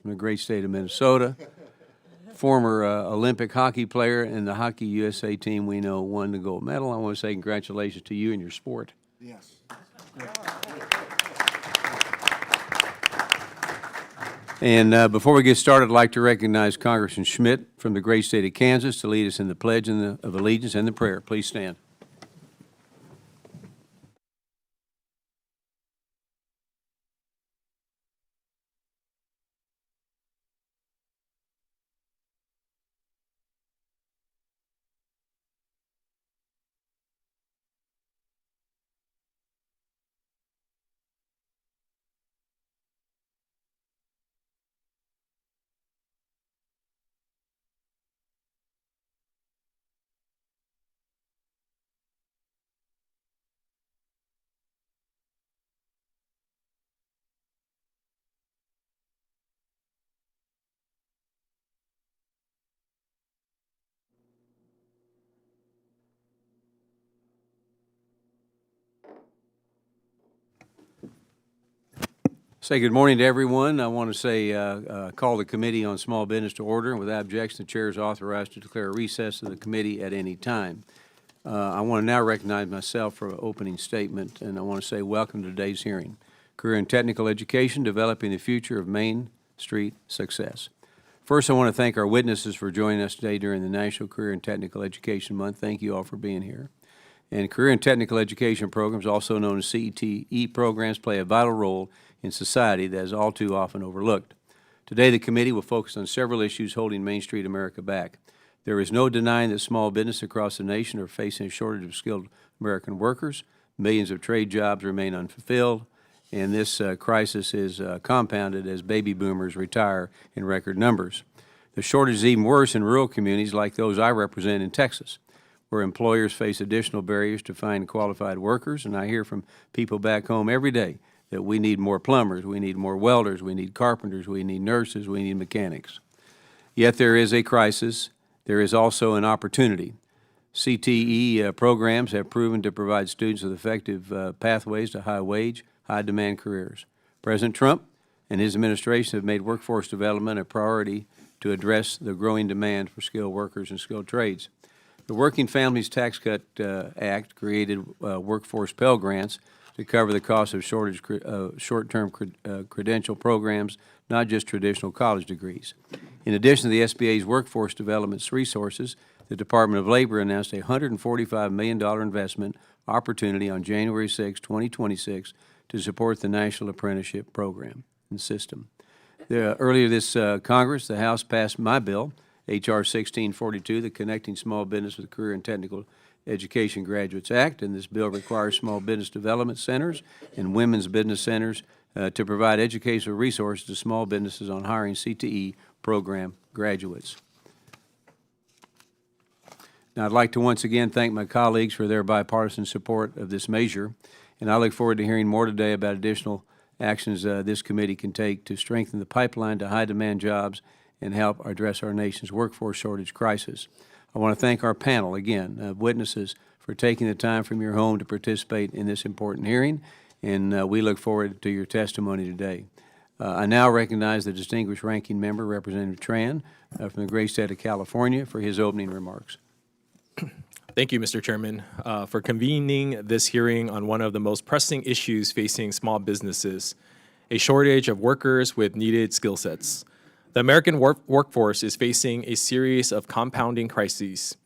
from the great state of Minnesota, former Olympic hockey player, and the Hockey USA team we know won the gold medal. I want to say congratulations to you and your sport. Yes. And before we get started, I'd like to recognize Congressman Schmidt from the great state of Kansas to lead us in the Pledge of Allegiance and the prayer. Please stand. Say good morning to everyone. I want to say call the Committee on Small Business to order, and without objection, the chair is authorized to declare a recess of the committee at any time. I want to now recognize myself for an opening statement, and I want to say welcome to today's hearing. Career and Technical Education, Developing the Future of Main Street Success. First, I want to thank our witnesses for joining us today during the National Career and Technical Education Month. Thank you all for being here. And career and technical education programs, also known as CTE programs, play a vital role in society that is all too often overlooked. Today, the committee will focus on several issues holding Main Street America back. There is no denying that small business across the nation are facing a shortage of skilled American workers. Millions of trade jobs remain unfulfilled, and this crisis is compounded as baby boomers retire in record numbers. The shortage is even worse in rural communities like those I represent in Texas, where employers face additional barriers to find qualified workers, and I hear from people back home every day that we need more plumbers, we need more welders, we need carpenters, we need nurses, we need mechanics. Yet there is a crisis. There is also an opportunity. CTE programs have proven to provide students with effective pathways to high-wage, high-demand careers. President Trump and his administration have made workforce development a priority to address the growing demand for skilled workers and skilled trades. The Working Families Tax Cut Act created workforce Pell Grants to cover the cost of short-term credential programs, not just traditional college degrees. In addition to the SBA's workforce development resources, the Department of Labor announced a $145 million investment opportunity on January 6, 2026 to support the National Apprenticeship Program and system. Earlier this Congress, the House passed my bill, H.R. 1642, the Connecting Small Business with Career and Technical Education Graduates Act, and this bill requires small business development centers and women's business centers to provide educational resources to small businesses on hiring CTE program graduates. Now, I'd like to once again thank my colleagues for their bipartisan support of this measure, and I look forward to hearing more today about additional actions this committee can take to strengthen the pipeline to high-demand jobs and help address our nation's workforce shortage crisis. I want to thank our panel, again, of witnesses for taking the time from your home to participate in this important hearing, and we look forward to your testimony today. I now recognize the distinguished ranking member, Representative Tran, from the great state of California, for his opening remarks. Thank you, Mr. Chairman, for convening this hearing on one of the most pressing issues facing small businesses, a shortage of workers with needed skill sets. The American workforce is facing a series of compounding crises.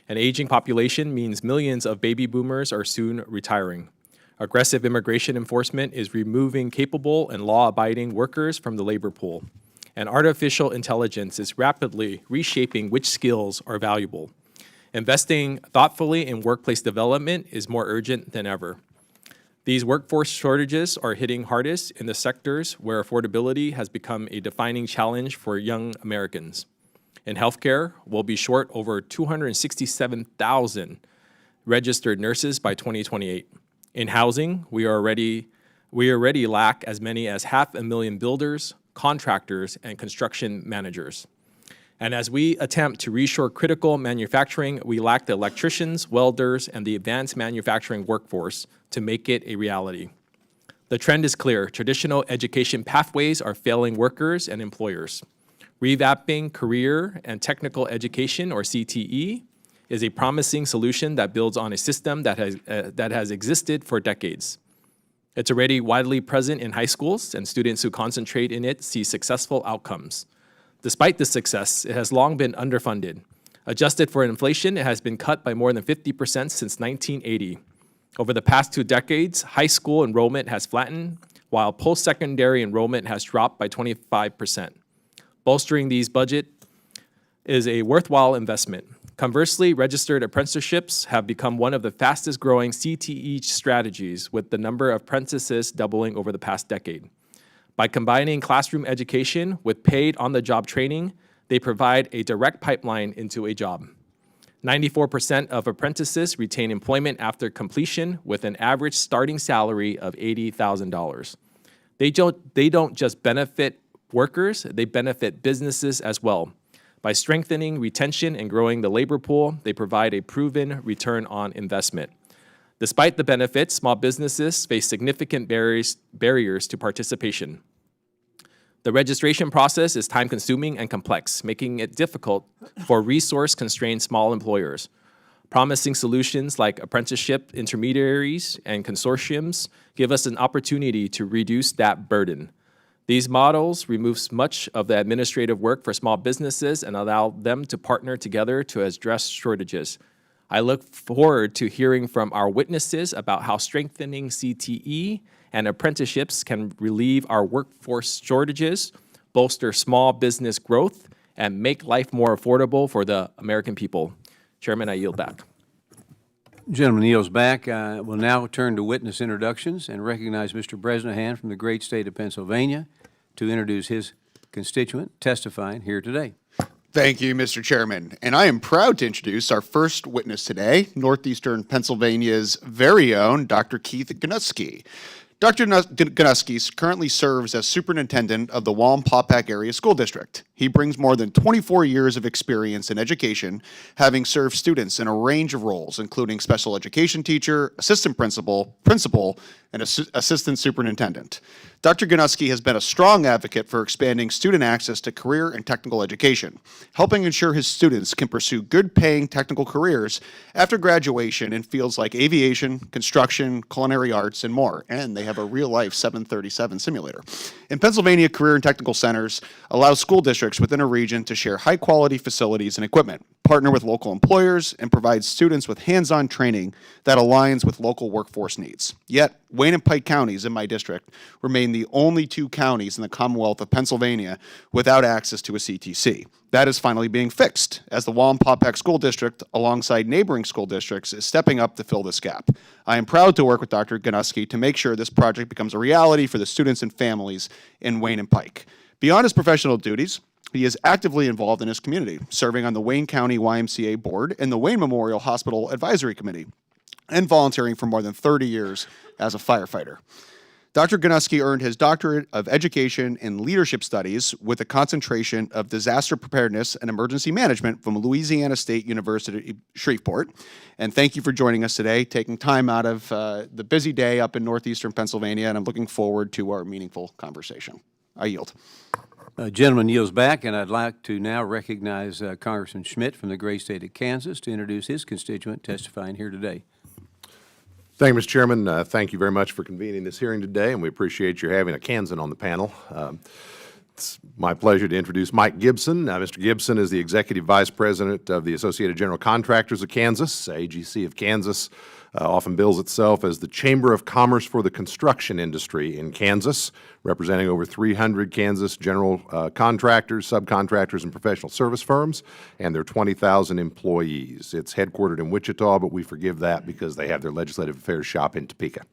An aging population means millions of baby boomers are soon retiring. Aggressive immigration enforcement is removing capable and law-abiding workers from the labor pool. And artificial intelligence is rapidly reshaping which skills are valuable. Investing thoughtfully in workplace development is more urgent than ever. These workforce shortages are hitting hardest in the sectors where affordability has become a defining challenge for young Americans. In healthcare, we'll be short over 267,000 registered nurses by 2028. In housing, we already lack as many as 500,000 builders, contractors, and construction managers. And as we attempt to reshore critical manufacturing, we lack the electricians, welders, and the advanced manufacturing workforce to make it a reality. The trend is clear. Traditional education pathways are failing workers and employers. Revamping career and technical education, or CTE, is a promising solution that builds on a system that has existed for decades. It's already widely present in high schools, and students who concentrate in it see successful outcomes. Despite this success, it has long been underfunded. Adjusted for inflation, it has been cut by more than 50% since 1980. Over the past 2 decades, high school enrollment has flattened, while post-secondary enrollment has dropped by 25%. Bolstering these budgets is a worthwhile investment. Conversely, registered apprenticeships have become one of the fastest growing CTE strategies, with the number of apprentices doubling over the past decade. By combining classroom education with paid on-the-job training, they provide a direct pipeline into a job. 94% of apprentices retain employment after completion with an average starting salary of $80,000. They don't just benefit workers, they benefit businesses as well. By strengthening retention and growing the labor pool, they provide a proven return on investment. Despite the benefits, small businesses face significant barriers to participation. The registration process is time-consuming and complex, making it difficult for resource-constrained small employers. Promising solutions like apprenticeship intermediaries and consortiums give us an opportunity to reduce that burden. These models remove much of the administrative work for small businesses and allow them to partner together to address shortages. I look forward to hearing from our witnesses about how strengthening CTE and apprenticeships can relieve our workforce shortages, bolster small business growth, and make life more affordable for the American people. Chairman, I yield back. Gentleman yields back. We'll now turn to witness introductions and recognize Mr. Bresnahan from the great state of Pennsylvania to introduce his constituent testifying here today. Thank you, Mr. Chairman. And I am proud to introduce our first witness today, Northeastern Pennsylvania's very own Dr. Keith Gunuskey. Dr. Gunuskey currently serves as Superintendent of the Wallenpaupack Area School District. He brings more than 24 years of experience in education, having served students in a range of roles, including special education teacher, assistant principal, and assistant superintendent. Dr. Gunuskey has been a strong advocate for expanding student access to career and technical education, helping ensure his students can pursue good-paying technical careers after graduation in fields like aviation, construction, culinary arts, and more. And they have a real-life 737 simulator. In Pennsylvania, career and technical centers allow school districts within a region to share high-quality facilities and equipment, partner with local employers, and provide students with hands-on training that aligns with local workforce needs. Yet, Wayne and Pike counties in my district remain the only 2 counties in the Commonwealth of Pennsylvania without access to a CTC. That is finally being fixed, as the Wallenpaupack School District, alongside neighboring school districts, is stepping up to fill this gap. I am proud to work with Dr. Gunuskey to make sure this project becomes a reality for the students and families in Wayne and Pike. Beyond his professional duties, he is actively involved in his community, serving on the Wayne County YMCA Board and the Wayne Memorial Hospital Advisory Committee, and volunteering for more than 30 years as a firefighter. Dr. Gunuskey earned his Doctorate of Education in Leadership Studies with a concentration of Disaster Preparedness and Emergency Management from Louisiana State University, Shreveport. And thank you for joining us today, taking time out of the busy day up in northeastern Pennsylvania, and I'm looking forward to our meaningful conversation. I yield. Gentleman yields back, and I'd like to now recognize Congressman Schmidt from the great state of Kansas to introduce his constituent testifying here today. Thank you, Mr. Chairman. Thank you very much for convening this hearing today, and we appreciate your having a Kansan on the panel. It's my pleasure to introduce Mike Gibson. Mr. Gibson is the Executive Vice President of the Associated General Contractors of Kansas. AGC of Kansas often bills itself as the Chamber of Commerce for the construction industry in Kansas, representing over 300 Kansas general contractors, subcontractors, and professional service firms, and their 20,000 employees. It's headquartered in Wichita, but we forgive that because they have their legislative affairs shop in Topeka.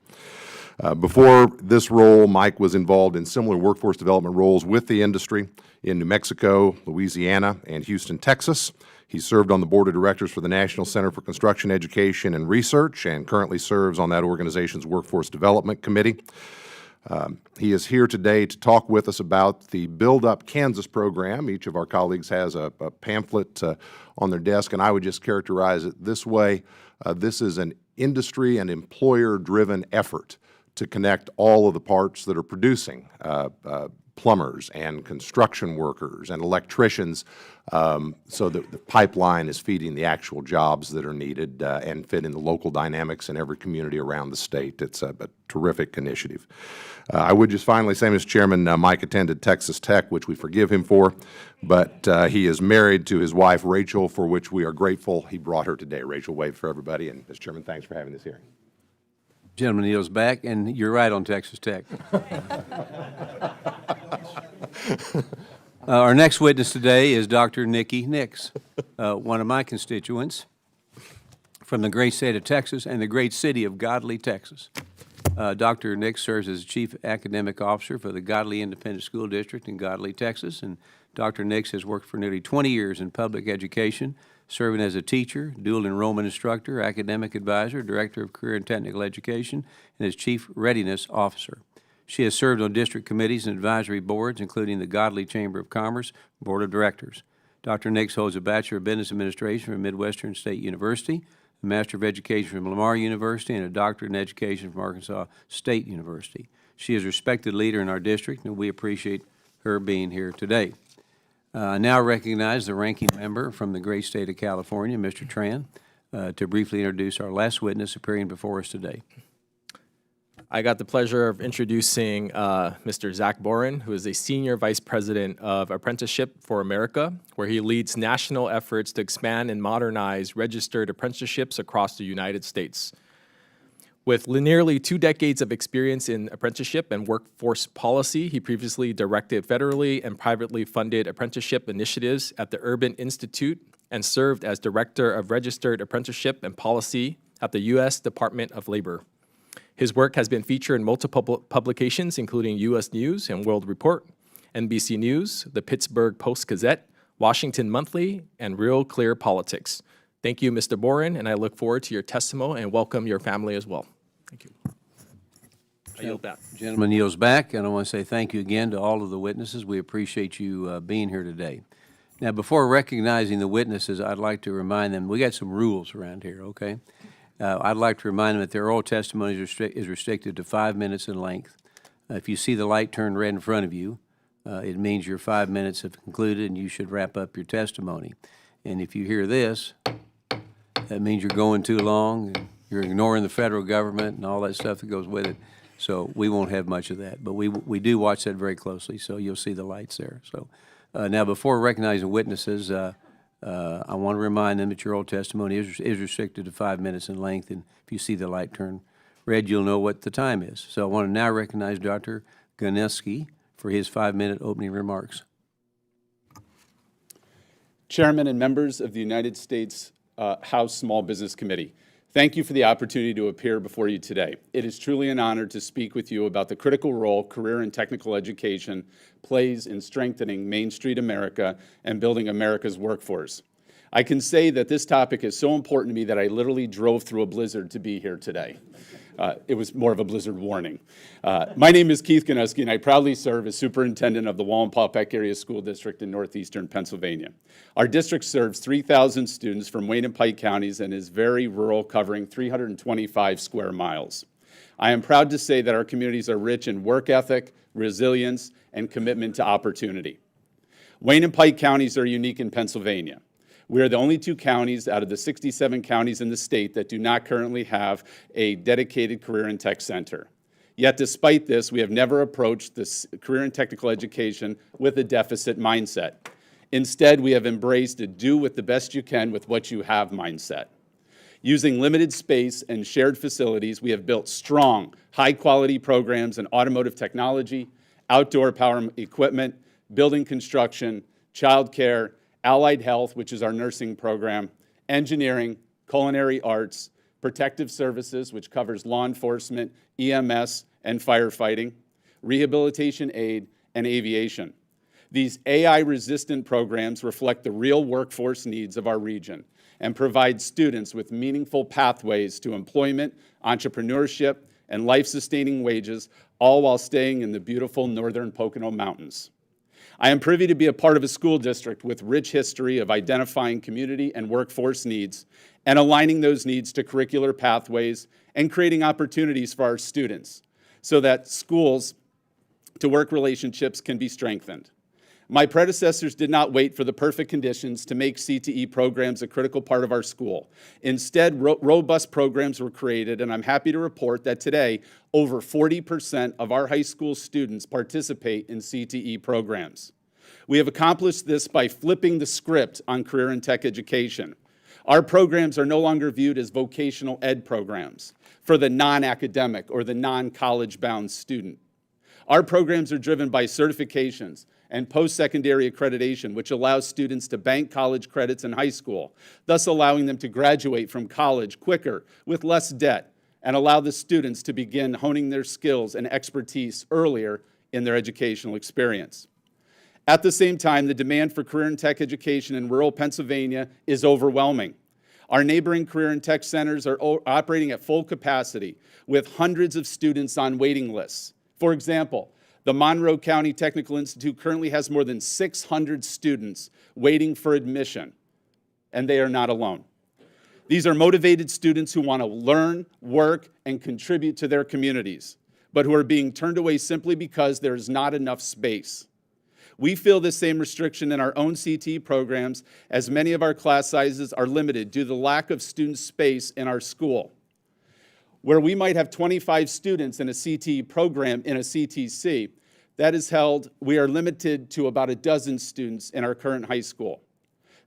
Before this role, Mike was involved in similar workforce development roles with the industry in New Mexico, Louisiana, and Houston, Texas. He served on the Board of Directors for the National Center for Construction Education and Research and currently serves on that organization's Workforce Development Committee. He is here today to talk with us about the Build Up Kansas program. Each of our colleagues has a pamphlet on their desk, and I would just characterize it this way. This is an industry and employer-driven effort to connect all of the parts that are producing plumbers and construction workers and electricians, so that the pipeline is feeding the actual jobs that are needed and fit in the local dynamics in every community around the state. It's a terrific initiative. I would just finally say, Mr. Chairman, Mike attended Texas Tech, which we forgive him for, but he is married to his wife, Rachel, for which we are grateful. He brought her today. Rachel, wave for everybody. And, Mr. Chairman, thanks for having this hearing. Gentleman kneels back, and you're right on Texas Tech. Our next witness today is Dr. Nikki Nix, one of my constituents from the great state of Texas and the great city of Godley, Texas. Dr. Nix serves as Chief Academic Officer for the Godley Independent School District in Godley, Texas, and Dr. Nix has worked for nearly 20 years in public education, serving as a teacher, dual enrollment instructor, academic advisor, director of career and technical education, and as Chief Readiness Officer. She has served on district committees and advisory boards, including the Godley Chamber of Commerce Board of Directors. Dr. Nix holds a Bachelor of Business Administration from Midwestern State University, a Master of Education from Lamar University, and a Doctorate in Education from Arkansas State University. She is a respected leader in our district, and we appreciate her being here today. I now recognize the ranking member from the great state of California, Mr. Tran, to briefly introduce our last witness appearing before us today. I got the pleasure of introducing Mr. Zach Boren, who is a Senior Vice President of Apprenticeship for America, where he leads national efforts to expand and modernize registered apprenticeships across the United States. With nearly 2 decades of experience in apprenticeship and workforce policy, he previously directed federally and privately funded apprenticeship initiatives at the Urban Institute and served as Director of Registered Apprenticeship and Policy at the U.S. Department of Labor. His work has been featured in multiple publications, including U.S. News and World Report, NBC News, the Pittsburgh Post-Gazette, Washington Monthly, and Real Clear Politics. Thank you, Mr. Boren, and I look forward to your testimony and welcome your family as well. Thank you. I yield back. Gentleman yields back, and I want to say thank you again to all of the witnesses. We appreciate you being here today. Now, before recognizing the witnesses, I'd like to remind them, we got some rules around here, okay? I'd like to remind them that their oral testimony is restricted to 5 minutes in length. If you see the light turn red in front of you, it means your 5 minutes have concluded and you should wrap up your testimony. And if you hear this, that means you're going too long, and you're ignoring the federal government and all that stuff that goes with it. So we won't have much of that. But we do watch that very closely, so you'll see the lights there. So now, before recognizing witnesses, I want to remind them that your oral testimony is restricted to 5 minutes in length, and if you see the light turn red, you'll know what the time is. So I want to now recognize Dr. Gunuskey for his 5-minute opening remarks. Chairman and members of the United States House Small Business Committee, thank you for the opportunity to appear before you today. It is truly an honor to speak with you about the critical role career and technical education plays in strengthening Main Street America and building America's workforce. I can say that this topic is so important to me that I literally drove through a blizzard to be here today. It was more of a blizzard warning. My name is Keith Gunuskey, and I proudly serve as Superintendent of the Wallenpaupack Area School District in northeastern Pennsylvania. Our district serves 3,000 students from Wayne and Pike counties and is very rural, covering 325 square miles. I am proud to say that our communities are rich in work ethic, resilience, and commitment to opportunity. Wayne and Pike counties are unique in Pennsylvania. We are the only 2 counties out of the 67 counties in the state that do not currently have a dedicated career and tech center. Yet despite this, we have never approached this career and technical education with a deficit mindset. Instead, we have embraced a do with the best you can with what you have mindset. Using limited space and shared facilities, we have built strong, high-quality programs in automotive technology, outdoor power equipment, building construction, childcare, allied health, which is our nursing program, engineering, culinary arts, protective services, which covers law enforcement, EMS, and firefighting, rehabilitation aid, and aviation. These AI-resistant programs reflect the real workforce needs of our region and provide students with meaningful pathways to employment, entrepreneurship, and life-sustaining wages, all while staying in the beautiful northern Pocono Mountains. I am privy to be a part of a school district with rich history of identifying community and workforce needs and aligning those needs to curricular pathways and creating opportunities for our students. so that schools to work relationships can be strengthened. My predecessors did not wait for the perfect conditions to make CTE programs a critical part of our school. Instead, robust programs were created, and I'm happy to report that today, over 40% of our high school students participate in CTE programs. We have accomplished this by flipping the script on career and tech education. Our programs are no longer viewed as vocational ed programs for the non-academic or the non-college bound student. Our programs are driven by certifications and post-secondary accreditation, which allows students to bank college credits in high school, thus allowing them to graduate from college quicker with less debt, and allow the students to begin honing their skills and expertise earlier in their educational experience. At the same time, the demand for career and tech education in rural Pennsylvania is overwhelming. Our neighboring career and tech centers are operating at full capacity with hundreds of students on waiting lists. For example, the Monroe County Technical Institute currently has more than 600 students waiting for admission, and they are not alone. These are motivated students who want to learn, work, and contribute to their communities, but who are being turned away simply because there is not enough space. We feel the same restriction in our own CTE programs, as many of our class sizes are limited due to the lack of student space in our school. Where we might have 25 students in a CTE program in a CTC, that is held, we are limited to about a dozen students in our current high school.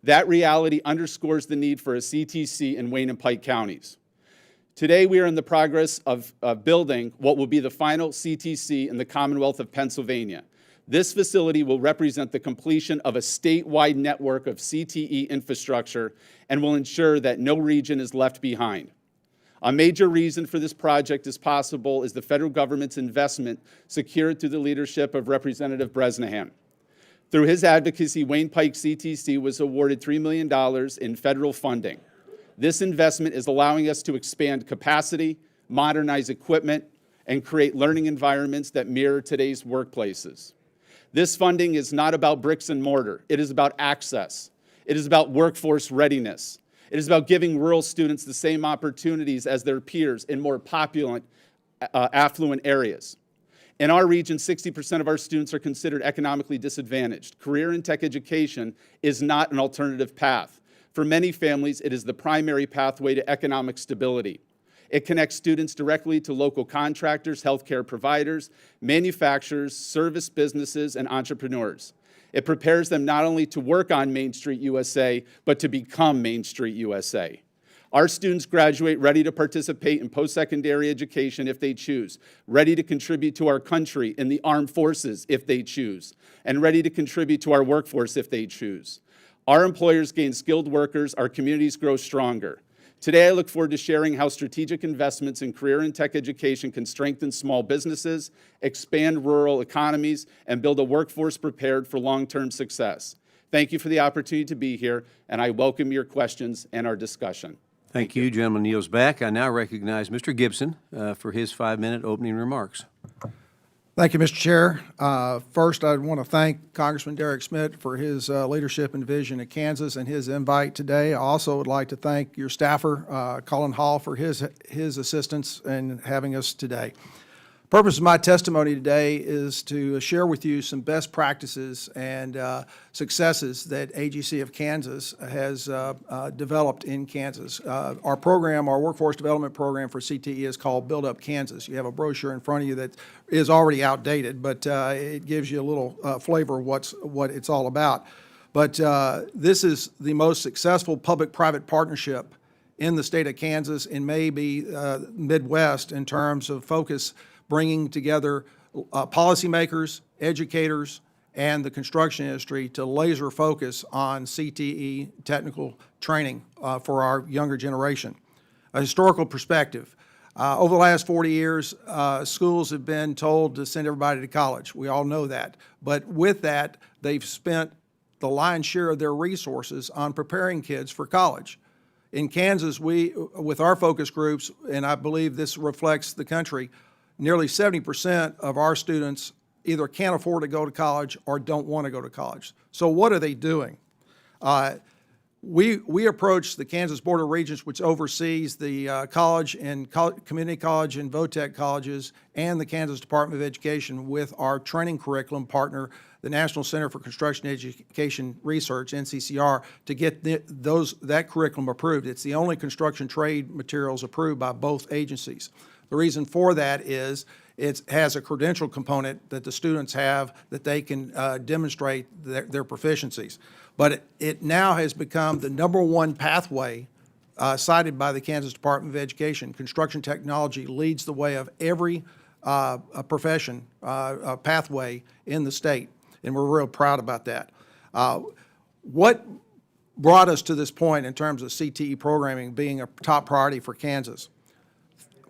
That reality underscores the need for a CTC in Wayne and Pike counties. Today, we are in the progress of building what will be the final CTC in the Commonwealth of Pennsylvania. This facility will represent the completion of a statewide network of CTE infrastructure and will ensure that no region is left behind. A major reason for this project is possible is the federal government's investment secured through the leadership of Representative Bresnahan. Through his advocacy, Wayne Pike CTC was awarded $3 million in federal funding. This investment is allowing us to expand capacity, modernize equipment, and create learning environments that mirror today's workplaces. This funding is not about bricks and mortar. It is about access. It is about workforce readiness. It is about giving rural students the same opportunities as their peers in more affluent areas. In our region, 60% of our students are considered economically disadvantaged. Career and tech education is not an alternative path. For many families, it is the primary pathway to economic stability. It connects students directly to local contractors, healthcare providers, manufacturers, service businesses, and entrepreneurs. It prepares them not only to work on Main Street USA, but to become Main Street USA. Our students graduate ready to participate in post-secondary education if they choose, ready to contribute to our country in the armed forces if they choose, and ready to contribute to our workforce if they choose. Our employers gain skilled workers, our communities grow stronger. Today, I look forward to sharing how strategic investments in career and tech education can strengthen small businesses, expand rural economies, and build a workforce prepared for long-term success. Thank you for the opportunity to be here, and I welcome your questions and our discussion. Thank you. Gentleman yields back. I now recognize Mr. Gibson for his 5-minute opening remarks. Thank you, Mr. Chair. First, I want to thank Congressman Derek Schmidt for his leadership and vision at Kansas and his invite today. I also would like to thank your staffer, Colin Hall, for his assistance in having us today. The purpose of my testimony today is to share with you some best practices and successes that AGC of Kansas has developed in Kansas. Our program, our workforce development program for CTE is called Build Up Kansas. You have a brochure in front of you that is already outdated, but it gives you a little flavor of what it's all about. But this is the most successful public-private partnership in the state of Kansas and maybe Midwest in terms of focus, bringing together policymakers, educators, and the construction industry to laser focus on CTE technical training for our younger generation. A historical perspective. Over the last 40 years, schools have been told to send everybody to college. We all know that. But with that, they've spent the lion's share of their resources on preparing kids for college. In Kansas, we, with our focus groups, and I believe this reflects the country, nearly 70% of our students either can't afford to go to college or don't want to go to college. So what are they doing? We approached the Kansas Board of Regents, which oversees the college and community college and VOTEC colleges, and the Kansas Department of Education with our training curriculum partner, the National Center for Construction Education Research, NCCR, to get that curriculum approved. It's the only construction trade materials approved by both agencies. The reason for that is it has a credential component that the students have that they can demonstrate their proficiencies. But it now has become the _1 pathway cited by the Kansas Department of Education. Construction technology leads the way of every profession pathway in the state, and we're real proud about that. What brought us to this point in terms of CTE programming being a top priority for Kansas?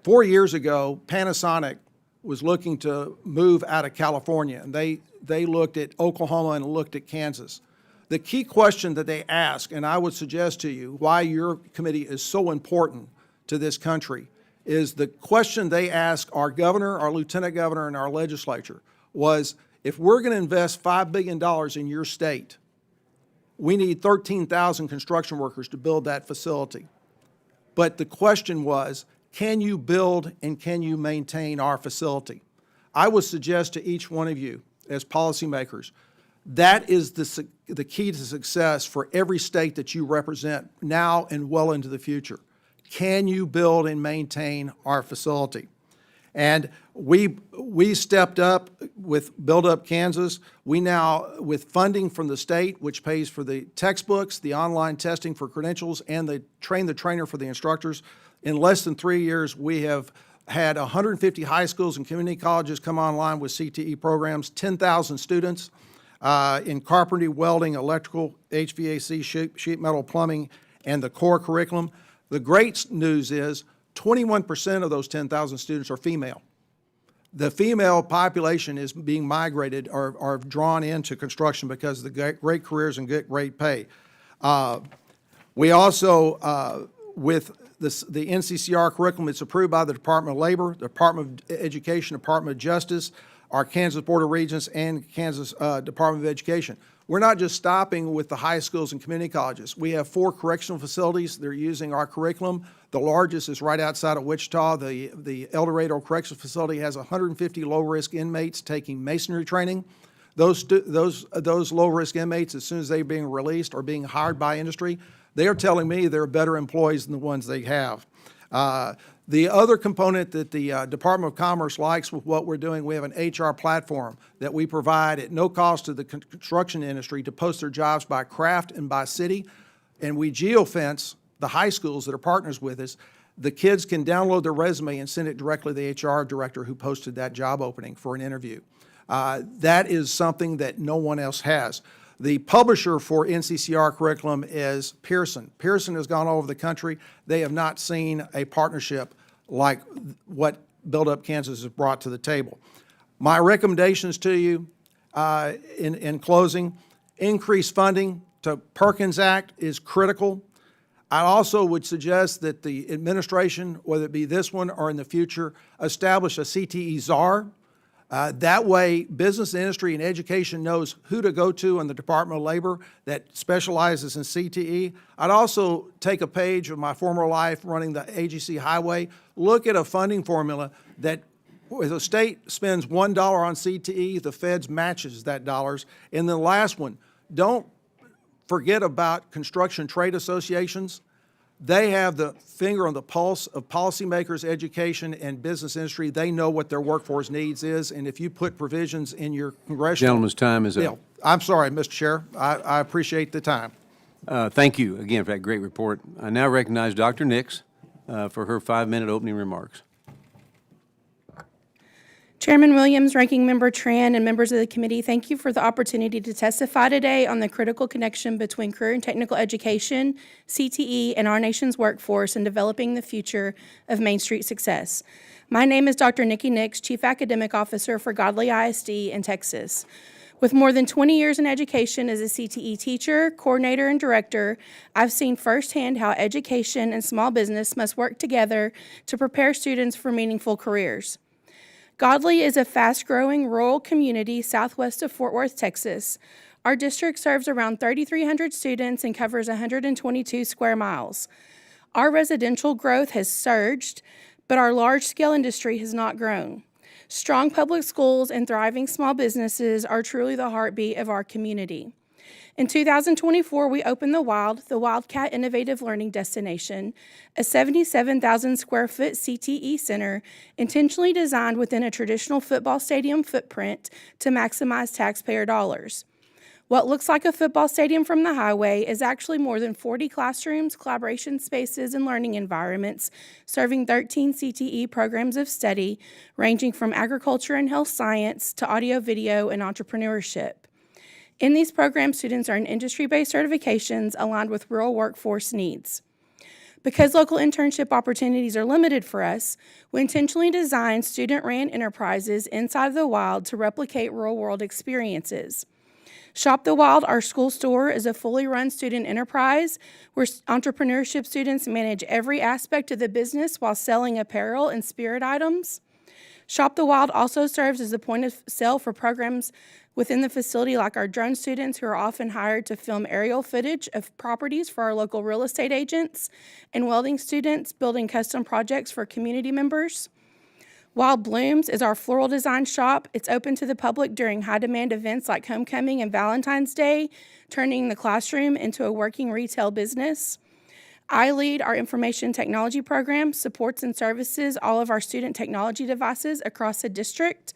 4 years ago, Panasonic was looking to move out of California, and they looked at Oklahoma and looked at Kansas. The key question that they ask, and I would suggest to you why your committee is so important to this country, is the question they asked our governor, our lieutenant governor, and our legislature was, if we're going to invest $5 billion in your state, we need 13,000 construction workers to build that facility. But the question was, can you build and can you maintain our facility? I would suggest to each one of you as policymakers, that is the key to success for every state that you represent now and well into the future. Can you build and maintain our facility? And we stepped up with Build Up Kansas. We now, with funding from the state, which pays for the textbooks, the online testing for credentials, and the trainer for the instructors, in less than 3 years, we have had 150 high schools and community colleges come online with CTE programs, 10,000 students in carpentry, welding, electrical, HVAC, sheet metal, plumbing, and the core curriculum. The great news is 21% of those 10,000 students are female. The female population is being migrated or drawn into construction because of the great careers and great pay. We also, with the NCCR curriculum, it's approved by the Department of Labor, the Department of Education, Department of Justice, our Kansas Board of Regents, and Kansas Department of Education. We're not just stopping with the high schools and community colleges. We have 4 correctional facilities. They're using our curriculum. The largest is right outside of Wichita. The El Dorado Correctional Facility has 150 low-risk inmates taking masonry training. Those low-risk inmates, as soon as they're being released or being hired by industry, they are telling me they're better employees than the ones they have. The other component that the Department of Commerce likes with what we're doing, we have an HR platform that we provide at no cost to the construction industry to post their jobs by craft and by city, and we geofence the high schools that are partners with us. The kids can download their resume and send it directly to the HR director who posted that job opening for an interview. That is something that no one else has. The publisher for NCCR curriculum is Pearson. Pearson has gone all over the country. They have not seen a partnership like what Build Up Kansas has brought to the table. My recommendations to you in closing, increased funding to Perkins Act is critical. I also would suggest that the administration, whether it be this one or in the future, establish a CTE czar. That way, business, industry, and education knows who to go to in the Department of Labor that specializes in CTE. I'd also take a page of my former life running the AGC Highway, look at a funding formula that if the state spends $1 on CTE, the feds matches that dollars. And the last one, don't forget about construction trade associations. They have the finger on the pulse of policymakers, education, and business industry. They know what their workforce needs is, and if you put provisions in your congressional... Gentleman's time is up. bill. I'm sorry, Mr. Chair. I appreciate the time. Thank you again for that great report. I now recognize Dr. Nix for her 5-minute opening remarks. Chairman Williams, Ranking Member Tran, and members of the committee, thank you for the opportunity to testify today on the critical connection between career and technical education, CTE, and our nation's workforce in developing the future of Main Street success. My name is Dr. Nikki Nix, Chief Academic Officer for Godley ISD in Texas. With more than 20 years in education as a CTE teacher, coordinator, and director, I've seen firsthand how education and small business must work together to prepare students for meaningful careers. Godley is a fast-growing rural community southwest of Fort Worth, Texas. Our district serves around 3,300 students and covers 122 square miles. Our residential growth has surged, but our large-scale industry has not grown. Strong public schools and thriving small businesses are truly the heartbeat of our community. In 2024, we opened the Wildcat Innovative Learning Destination, a 77,000 square foot CTE center intentionally designed within a traditional football stadium footprint to maximize taxpayer dollars. What looks like a football stadium from the highway is actually more than 40 classrooms, collaboration spaces, and learning environments, serving 13 CTE programs of study, ranging from agriculture and health science to audio, video, and entrepreneurship. In these programs, students earn industry-based certifications aligned with rural workforce needs. Because local internship opportunities are limited for us, we intentionally designed student-ran enterprises inside of the Wild to replicate real-world experiences. Shop the Wild, our school store, is a fully run student enterprise where entrepreneurship students manage every aspect of the business while selling apparel and spirit items. Shop the Wild also serves as the point of sale for programs within the facility, like our drone students who are often hired to film aerial footage of properties for our local real estate agents, and welding students building custom projects for community members. Wild Blooms is our floral design shop. It's open to the public during high-demand events like Homecoming and Valentine's Day, turning the classroom into a working retail business. I lead our information technology program, supports and services all of our student technology devices across the district.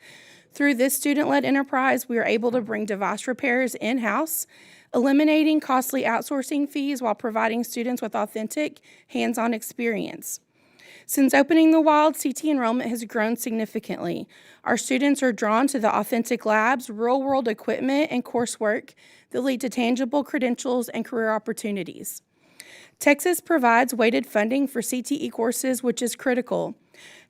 Through this student-led enterprise, we are able to bring device repairs in-house, eliminating costly outsourcing fees while providing students with authentic, hands-on experience. Since opening the Wild, CT enrollment has grown significantly. Our students are drawn to the authentic labs, real-world equipment, and coursework that lead to tangible credentials and career opportunities. Texas provides weighted funding for CTE courses, which is critical.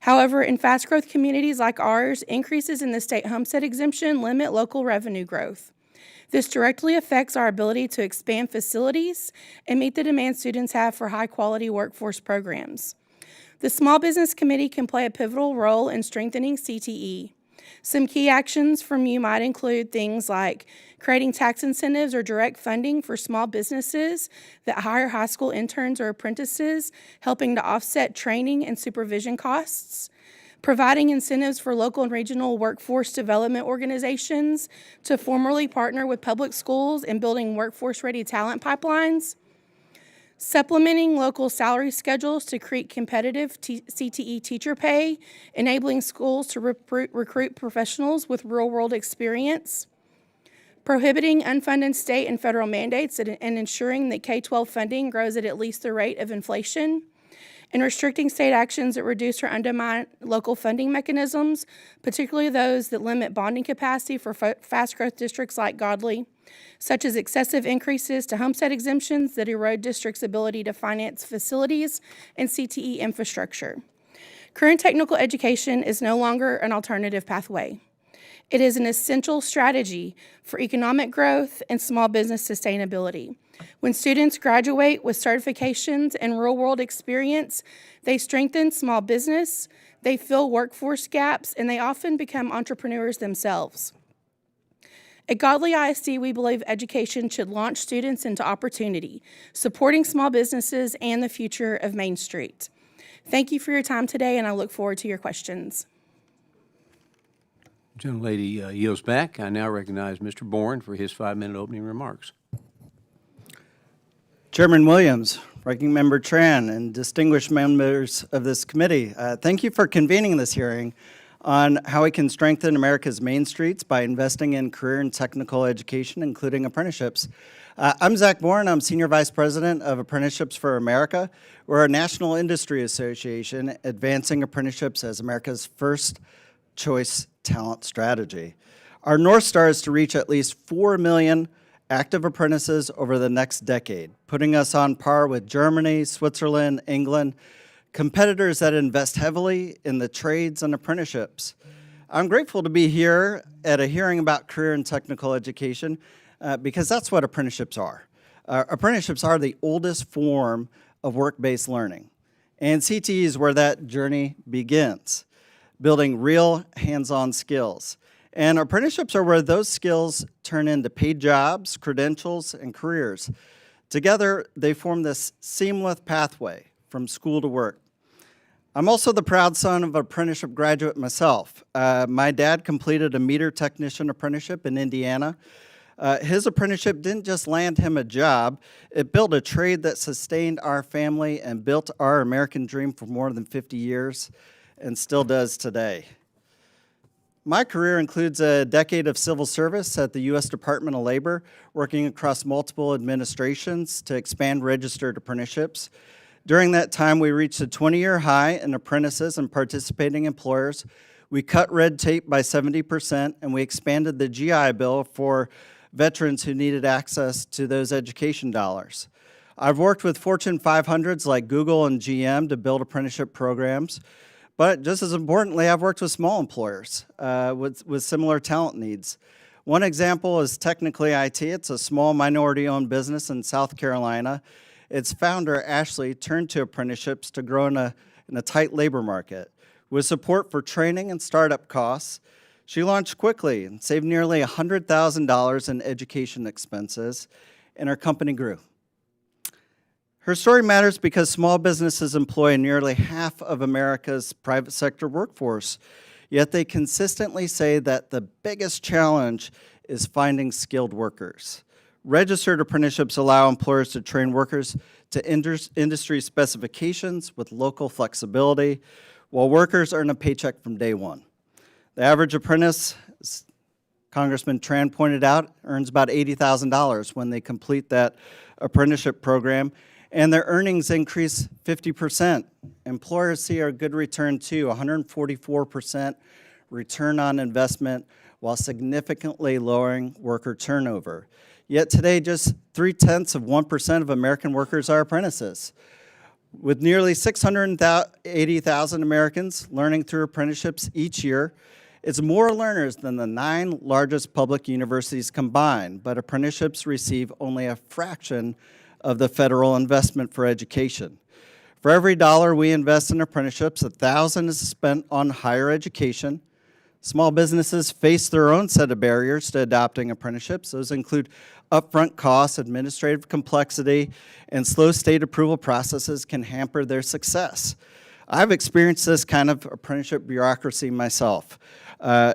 However, in fast-growth communities like ours, increases in the state homestead exemption limit local revenue growth. This directly affects our ability to expand facilities and meet the demand students have for high-quality workforce programs. The Small Business Committee can play a pivotal role in strengthening CTE. Some key actions from you might include things like creating tax incentives or direct funding for small businesses that hire high school interns or apprentices, helping to offset training and supervision costs, providing incentives for local and regional workforce development organizations to formally partner with public schools in building workforce-ready talent pipelines, supplementing local salary schedules to create competitive CTE teacher pay, enabling schools to recruit professionals with real-world experience, prohibiting unfunded state and federal mandates and ensuring that K-12 funding grows at least the rate of inflation, and restricting state actions that reduce or undermine local funding mechanisms, particularly those that limit bonding capacity for fast-growth districts like Godley, such as excessive increases to homestead exemptions that erode districts' ability to finance facilities and CTE infrastructure. Current technical education is no longer an alternative pathway. It is an essential strategy for economic growth and small business sustainability. When students graduate with certifications and real-world experience, they strengthen small business, they fill workforce gaps, and they often become entrepreneurs themselves. At Godley ISD, we believe education should launch students into opportunity, supporting small businesses and the future of Main Street. Thank you for your time today, and I look forward to your questions. Gentlelady yields back. I now recognize Mr. Boren for his 5-minute opening remarks. Chairman Williams, Ranking Member Tran, and distinguished members of this committee, thank you for convening this hearing on how we can strengthen America's main streets by investing in career and technical education, including apprenticeships. I'm Zach Boren. I'm Senior Vice President of Apprenticeships for America. We're a national industry association advancing apprenticeships as America's first choice talent strategy. Our North Star is to reach at least 4 million active apprentices over the next decade, putting us on par with Germany, Switzerland, England, competitors that invest heavily in the trades and apprenticeships. I'm grateful to be here at a hearing about career and technical education because that's what apprenticeships are. Apprenticeships are the oldest form of work-based learning, and CTE is where that journey begins. building real hands-on skills. And apprenticeships are where those skills turn into paid jobs, credentials, and careers. Together, they form this seamless pathway from school to work. I'm also the proud son of an apprenticeship graduate myself. My dad completed a meter technician apprenticeship in Indiana. His apprenticeship didn't just land him a job, it built a trade that sustained our family and built our American dream for more than 50 years and still does today. My career includes a decade of civil service at the U.S. Department of Labor, working across multiple administrations to expand registered apprenticeships. During that time, we reached a 20-year high in apprentices and participating employers. We cut red tape by 70%, and we expanded the GI Bill for veterans who needed access to those education dollars. I've worked with Fortune 500s like Google and GM to build apprenticeship programs. But just as importantly, I've worked with small employers with similar talent needs. One example is Technically IT. It's a small minority-owned business in South Carolina. Its founder, Ashley, turned to apprenticeships to grow in a tight labor market. With support for training and startup costs, she launched quickly and saved nearly $100,000 in education expenses, and her company grew. Her story matters because small businesses employ nearly half of America's private sector workforce, yet they consistently say that the biggest challenge is finding skilled workers. Registered apprenticeships allow employers to train workers to industry specifications with local flexibility, while workers earn a paycheck from day one. The average apprentice, as Congressman Tran pointed out, earns about $80,000 when they complete that apprenticeship program, and their earnings increase 50%. Employers see a good return too, 144% return on investment, while significantly lowering worker turnover. Yet today, just 0.3% of American workers are apprentices. With nearly 680,000 Americans learning through apprenticeships each year, it's more learners than the 9 largest public universities combined, but apprenticeships receive only a fraction of the federal investment for education. For every dollar we invest in apprenticeships, 1,000 is spent on higher education. Small businesses face their own set of barriers to adopting apprenticeships. Those include upfront costs, administrative complexity, and slow state approval processes can hamper their success. I've experienced this kind of apprenticeship bureaucracy myself.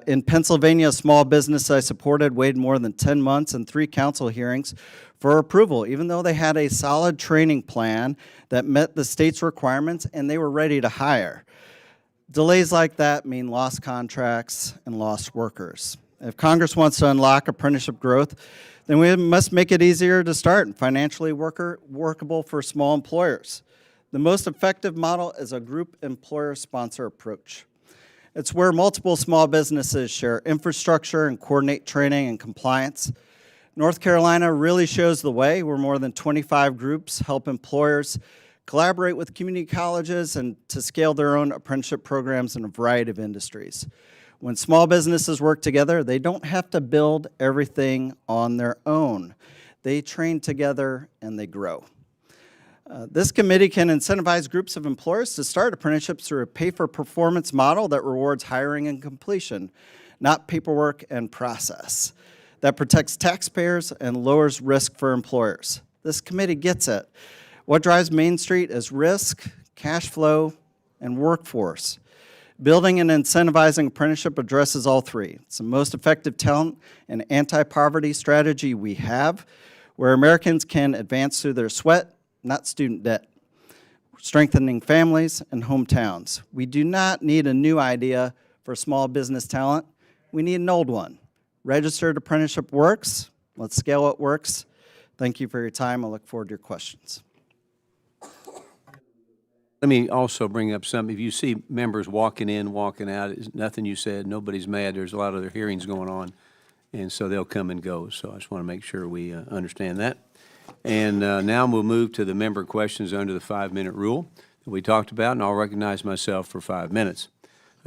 In Pennsylvania, a small business I supported waited more than 10 months and 3 council hearings for approval, even though they had a solid training plan that met the state's requirements and they were ready to hire. Delays like that mean lost contracts and lost workers. If Congress wants to unlock apprenticeship growth, then we must make it easier to start and financially workable for small employers. The most effective model is a group employer-sponsor approach. It's where multiple small businesses share infrastructure and coordinate training and compliance. North Carolina really shows the way, where more than 25 groups help employers collaborate with community colleges and to scale their own apprenticeship programs in a variety of industries. When small businesses work together, they don't have to build everything on their own. They train together and they grow. This committee can incentivize groups of employers to start apprenticeships through a pay-for-performance model that rewards hiring and completion, not paperwork and process, that protects taxpayers and lowers risk for employers. This committee gets it. What drives Main Street is risk, cash flow, and workforce. Building and incentivizing apprenticeship addresses all 3. It's the most effective talent and anti-poverty strategy we have, where Americans can advance through their sweat, not student debt, strengthening families and hometowns. We do not need a new idea for small business talent. We need an old one. Registered apprenticeship works. Let's scale what works. Thank you for your time. I look forward to your questions. Let me also bring up something. If you see members walking in, walking out, it's nothing you said, nobody's mad. There's a lot of other hearings going on, and so they'll come and go. So I just want to make sure we understand that. And now we'll move to the member questions under the 5-minute rule that we talked about, and I'll recognize myself for 5 minutes.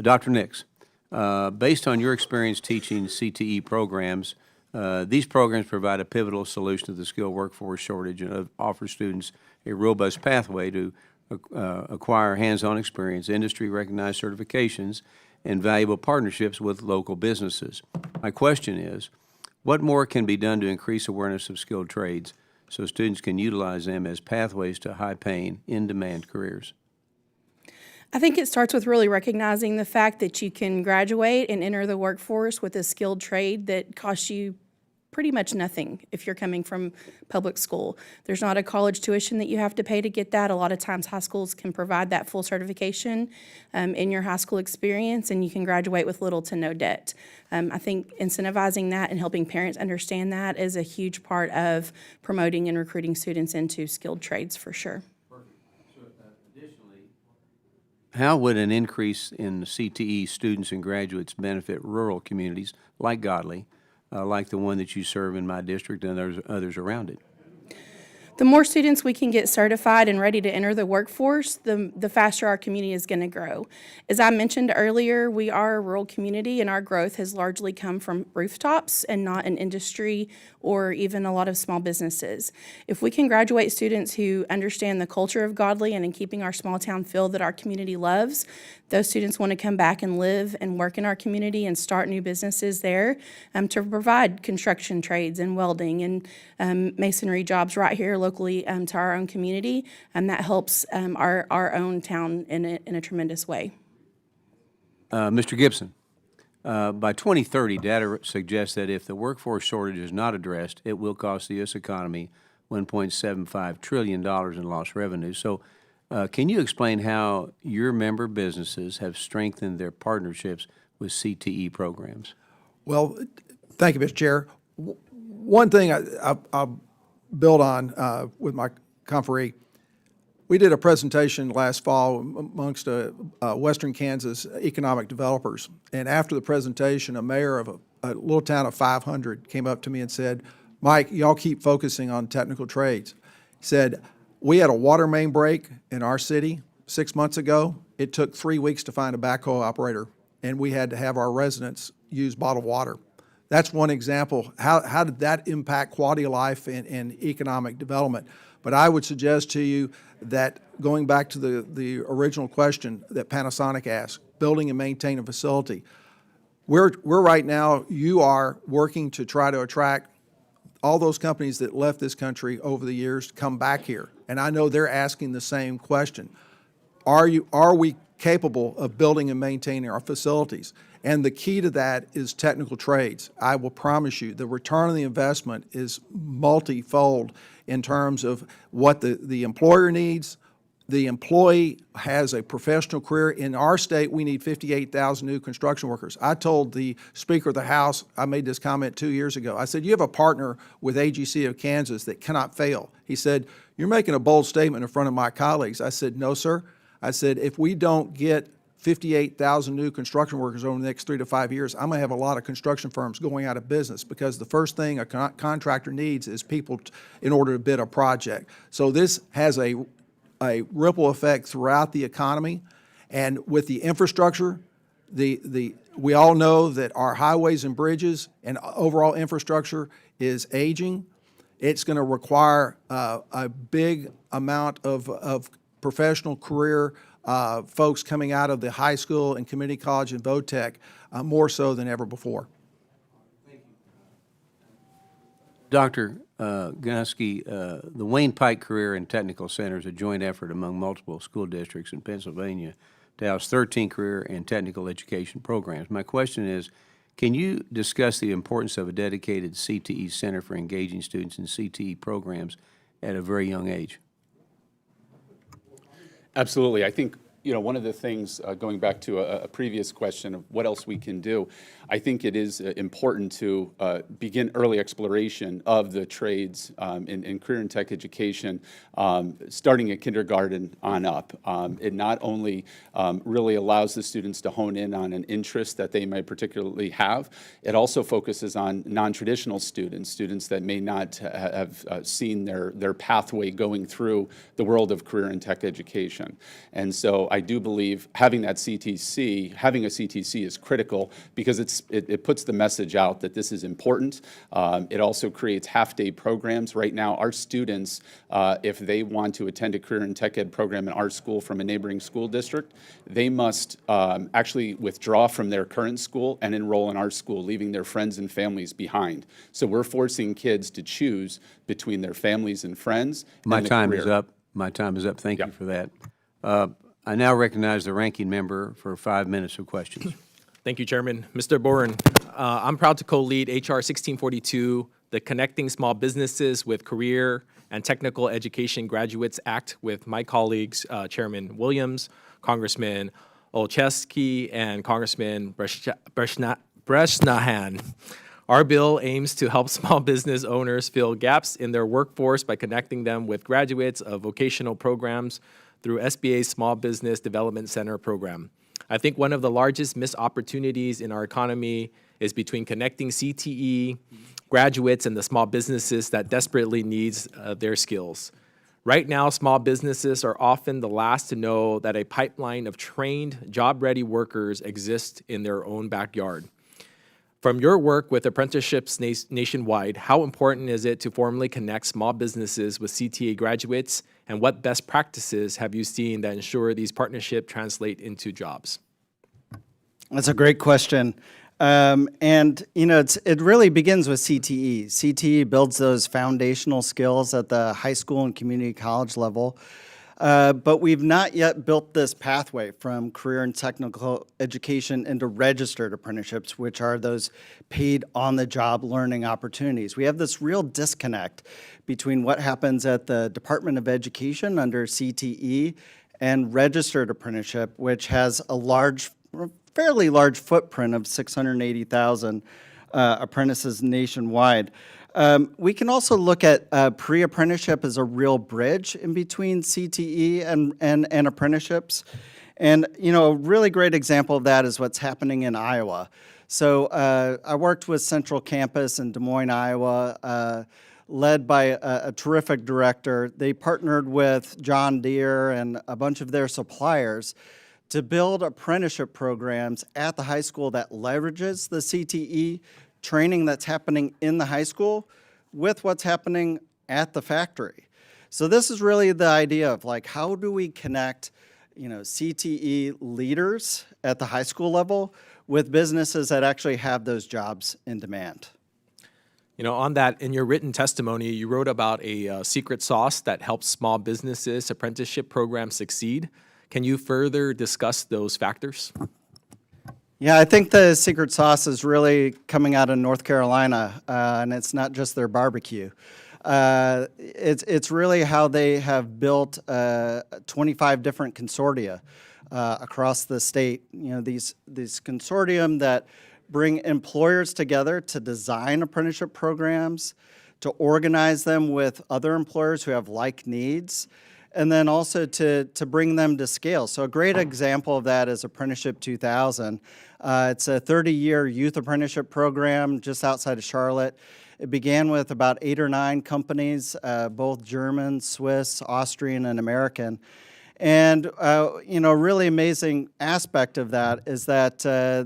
Dr. Nix, based on your experience teaching CTE programs, these programs provide a pivotal solution to the skilled workforce shortage and offer students a robust pathway to acquire hands-on experience, industry-recognized certifications, and valuable partnerships with local businesses. My question is, what more can be done to increase awareness of skilled trades so students can utilize them as pathways to high-paying, in-demand careers? I think it starts with really recognizing the fact that you can graduate and enter the workforce with a skilled trade that costs you pretty much nothing if you're coming from public school. There's not a college tuition that you have to pay to get that. A lot of times high schools can provide that full certification in your high school experience, and you can graduate with little to no debt. I think incentivizing that and helping parents understand that is a huge part of promoting and recruiting students into skilled trades for sure. How would an increase in the CTE students and graduates benefit rural communities like Godley, like the one that you serve in my district and others around it? The more students we can get certified and ready to enter the workforce, the faster our community is going to grow. As I mentioned earlier, we are a rural community, and our growth has largely come from rooftops and not in industry or even a lot of small businesses. If we can graduate students who understand the culture of Godley and in keeping our small town feel that our community loves, those students want to come back and live and work in our community and start new businesses there to provide construction trades and welding and masonry jobs right here locally to our own community, and that helps our own town in a tremendous way. Mr. Gibson, by 2030, data suggests that if the workforce shortage is not addressed, it will cost the U.S. economy $1.75 trillion in lost revenue. So can you explain how your member businesses have strengthened their partnerships with CTE programs? Well, thank you, Mr. Chair. One thing I'll build on with my conferee, we did a presentation last fall amongst Western Kansas economic developers, and after the presentation, a mayor of a little town of 500 came up to me and said, "Mike, y'all keep focusing on technical trades." He said, "We had a water main break in our city 6 months ago. It took 3 weeks to find a backhoe operator, and we had to have our residents use bottled water." That's one example. How did that impact quality of life and economic development? But I would suggest to you that going back to the original question that Panasonic asked, building and maintain a facility, we're right now, you are working to try to attract all those companies that left this country over the years to come back here. And I know they're asking the same question. Are we capable of building and maintaining our facilities? And the key to that is technical trades. I will promise you the return on the investment is multifold in terms of what the employer needs. The employee has a professional career. In our state, we need 58,000 new construction workers. I told the Speaker of the House, I made this comment 2 years ago, I said, "You have a partner with AGC of Kansas that cannot fail." He said, "You're making a bold statement in front of my colleagues." I said, "No, sir." I said, "If we don't get 58,000 new construction workers over the next 3 to 5 years, I'm going to have a lot of construction firms going out of business, because the first thing a contractor needs is people in order to bid a project." So this has a ripple effect throughout the economy. And with the infrastructure, we all know that our highways and bridges and overall infrastructure is aging. It's going to require a big amount of professional career folks coming out of the high school and community college and VOTEC more so than ever before. Dr. Gunuskey, the Wayne Pike Career and Technical Center is a joint effort among multiple school districts in Pennsylvania to house 13 career and technical education programs. My question is, can you discuss the importance of a dedicated CTE center for engaging students in CTE programs at a very young age? Absolutely. I think, one of the things, going back to a previous question of what else we can do, I think it is important to begin early exploration of the trades in career and tech education, starting at kindergarten on up. It not only really allows the students to hone in on an interest that they might particularly have, it also focuses on non-traditional students that may not have seen their pathway going through the world of career and tech education. And so I do believe having a CTC is critical, because it's it puts the message out that this is important. It also creates half-day programs. Right now, our students, if they want to attend a career and tech ed program in our school from a neighboring school district, they must actually withdraw from their current school and enroll in our school, leaving their friends and families behind. So we're forcing kids to choose between their families and friends. My and the time career. is up. My time is up. Thank you Yep. for that. I now recognize the ranking member for 5 minutes of questions. Thank you, Chairman. Mr. Boren, I'm proud to co-lead H.R. 1642, the Connecting Small Businesses with Career and Technical Education Graduates Act, with my colleagues, Chairman Williams, Congressman Olszewski, and Congressman Bresnahan. Our bill aims to help small business owners fill gaps in their workforce by connecting them with graduates of vocational programs through SBA's Small Business Development Center program. I think one of the largest missed opportunities in our economy is between connecting CTE graduates and the small businesses that desperately needs their skills. Right now, small businesses are often the last to know that a pipeline of trained, job-ready workers exists in their own backyard. From your work with apprenticeships nationwide, how important is it to formally connect small businesses with CTA graduates, and what best practices have you seen that ensure these partnerships translate into jobs? That's a great question. And, you know, it really begins with CTE. CTE builds those foundational skills at the high school and community college level. But we've not yet built this pathway from career and technical education into registered apprenticeships, which are those paid on-the-job learning opportunities. We have this real disconnect between what happens at the Department of Education under CTE and registered apprenticeship, which has a fairly large footprint of 680,000 apprentices nationwide. We can also look at pre-apprenticeship as a real bridge in between CTE and apprenticeships. And, you know, a really great example of that is what's happening in Iowa. So I worked with Central Campus in Des Moines, Iowa, led by a terrific director. They partnered with John Deere and a bunch of their suppliers to build apprenticeship programs at the high school that leverages the CTE training that's happening in the high school with what's happening at the factory. So this is really the idea of, like, how do we connect, you know, CTE leaders at the high school level with businesses that actually have those jobs in demand. You know, on that, in your written testimony, you wrote about a secret sauce that helps small businesses apprenticeship programs succeed. Can you further discuss those factors? Yeah, I think the secret sauce is really coming out of North Carolina, and it's not just their barbecue. It's really how they have built 25 different consortia across the state. You know, these consortium that bring employers together to design apprenticeship programs, to organize them with other employers who have like needs, and then also to bring them to scale. So a great example of that is Apprenticeship 2000. It's a 30-year youth apprenticeship program just outside of Charlotte. It began with about 8 or 9 companies, both German, Swiss, Austrian, and American. And you know, a really amazing aspect of that is that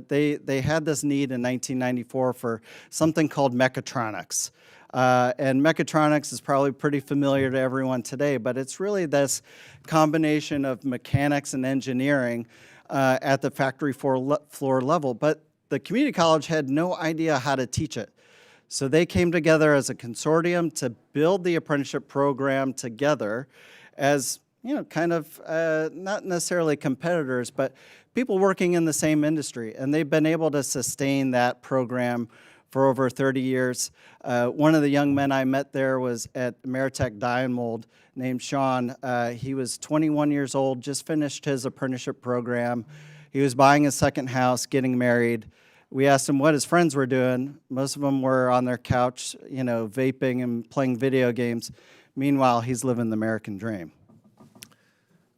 they had this need in 1994 for something called mechatronics. And mechatronics is probably pretty familiar to everyone today, but it's really this combination of mechanics and engineering at the factory floor level. But the community college had no idea how to teach it. So they came together as a consortium to build the apprenticeship program together as, you know, kind of not necessarily competitors, but people working in the same industry. And they've been able to sustain that program for over 30 years. One of the young men I met there was at Ameritech Die and Mold named Sean. He was 21 years old, just finished his apprenticeship program. He was buying his second house, getting married. We asked him what his friends were doing. Most of them were on their couch, you know, vaping and playing video games. Meanwhile, he's living the American dream.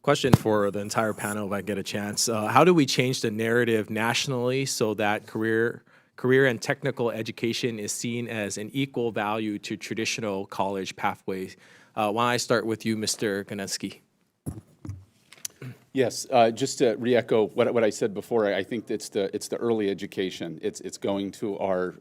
Question for the entire panel, if I get a chance. How do we change the narrative nationally so that career and technical education is seen as an equal value to traditional college pathways? Why don't I start with you, Mr. Gunuskey? Yes, just to re-echo what I said before, I think it's the early education. It's going to our,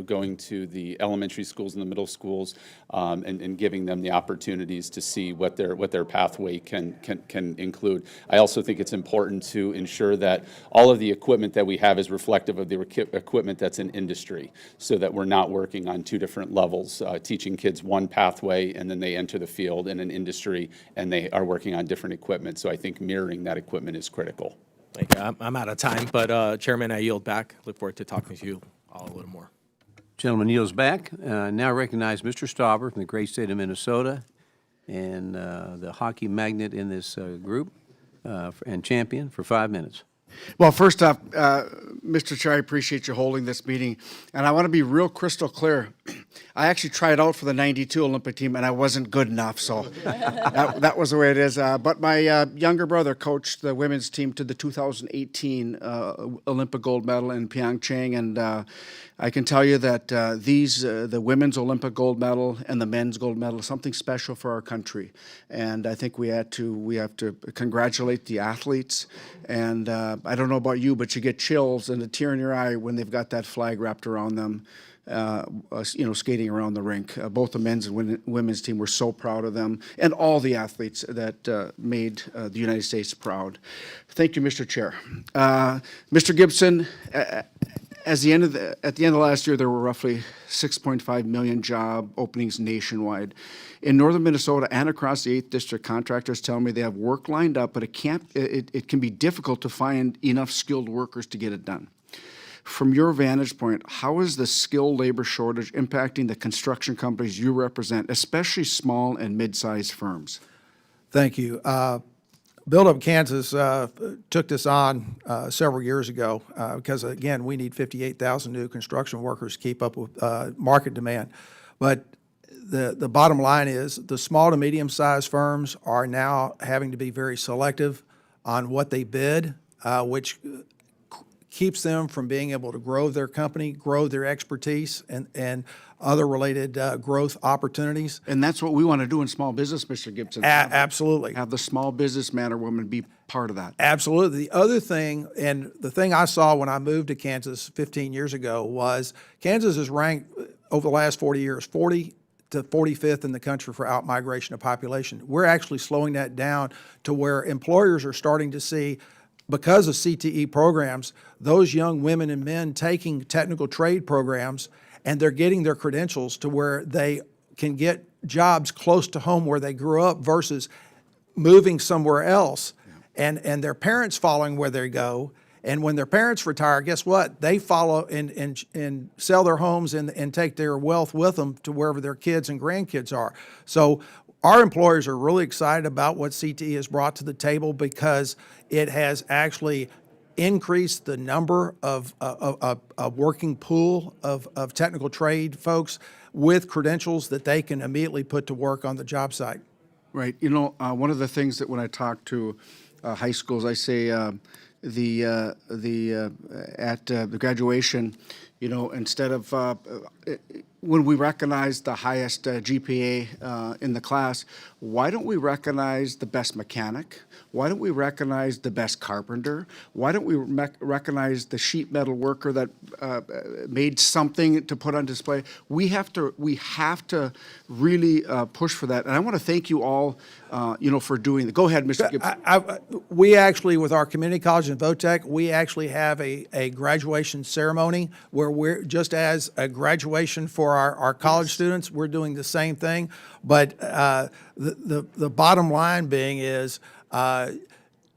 going to the elementary schools and the middle schools, and giving them the opportunities to see what their pathway can include. I also think it's important to ensure that all of the equipment that we have is reflective of the equipment that's in industry, so that we're not working on two different levels, teaching kids one pathway and then they enter the field in an industry and they are working on different equipment. So I think mirroring that equipment is critical. Thank you. I'm out of time, but Chairman, I yield back. Look forward to talking to you all a little more. Gentleman yields back. Now recognize Mr. Stauber from the great state of Minnesota and the hockey magnet in this group and champion for 5 minutes. Well, first off, Mr. Chair, I appreciate you holding this meeting, and I want to be real crystal clear. I actually tried out for the '92 Olympic team, and I wasn't good enough, so that was the way it is. But my younger brother coached the women's team to the 2018 Olympic gold medal in Pyeongchang, and I can tell you that the women's Olympic gold medal and the men's gold medal is something special for our country, and I think we have to congratulate the athletes. And I don't know about you, but you get chills and a tear in your eye when they've got that flag wrapped around them, skating around the rink. Both the men's and women's team were so proud of them, and all the athletes that made the United States proud. Thank you, Mr. Chair. Mr. Gibson, at the end of last year, there were roughly 6.5 million job openings nationwide. In northern Minnesota and across the 8th District, contractors tell me they have work lined up, but it can be difficult to find enough skilled workers to get it done. From your vantage point, how is the skilled labor shortage impacting the construction companies you represent, especially small and mid-sized firms? Thank you. Build Up Kansas took this on several years ago because, again, we need 58,000 new construction workers to keep up with market demand. But the bottom line is the small to medium-sized firms are now having to be very selective on what they bid, which keeps them from being able to grow their company, grow their expertise, and other related growth opportunities. And that's what we want to do in small business, Mr. Gibson. Absolutely. Have the small business man or woman be part of that. Absolutely. The other thing, and the thing I saw when I moved to Kansas 15 years ago, was Kansas is ranked over the last 40 years, 40 to 45th in the country for out-migration of population. We're actually slowing that down to where employers are starting to see, because of CTE programs, those young women and men taking technical trade programs, and they're getting their credentials to where they can get jobs close to home where they grew up versus moving somewhere else, and their parents following where they go. And when their parents retire, guess what? They follow and sell their homes and take their wealth with them to wherever their kids and grandkids are. So our employers are really excited about what CTE has brought to the table because it has actually increased the number of a working pool of technical trade folks with credentials that they can immediately put to work on the job site. Right. You know, one of the things that when I talk to high schools, I say at the graduation, you know, instead of when we recognize the highest GPA in the class, why don't we recognize the best mechanic? Why don't we recognize the best carpenter? Why don't we recognize the sheet metal worker that made something to put on display? We have to really push for that. And I want to thank you all, for doing that. Go ahead, Mr. Gibson. We actually, with our community college and VOTEC, we actually have a graduation ceremony where we're, just as a graduation for our college students, we're doing the same thing. But the bottom line being is,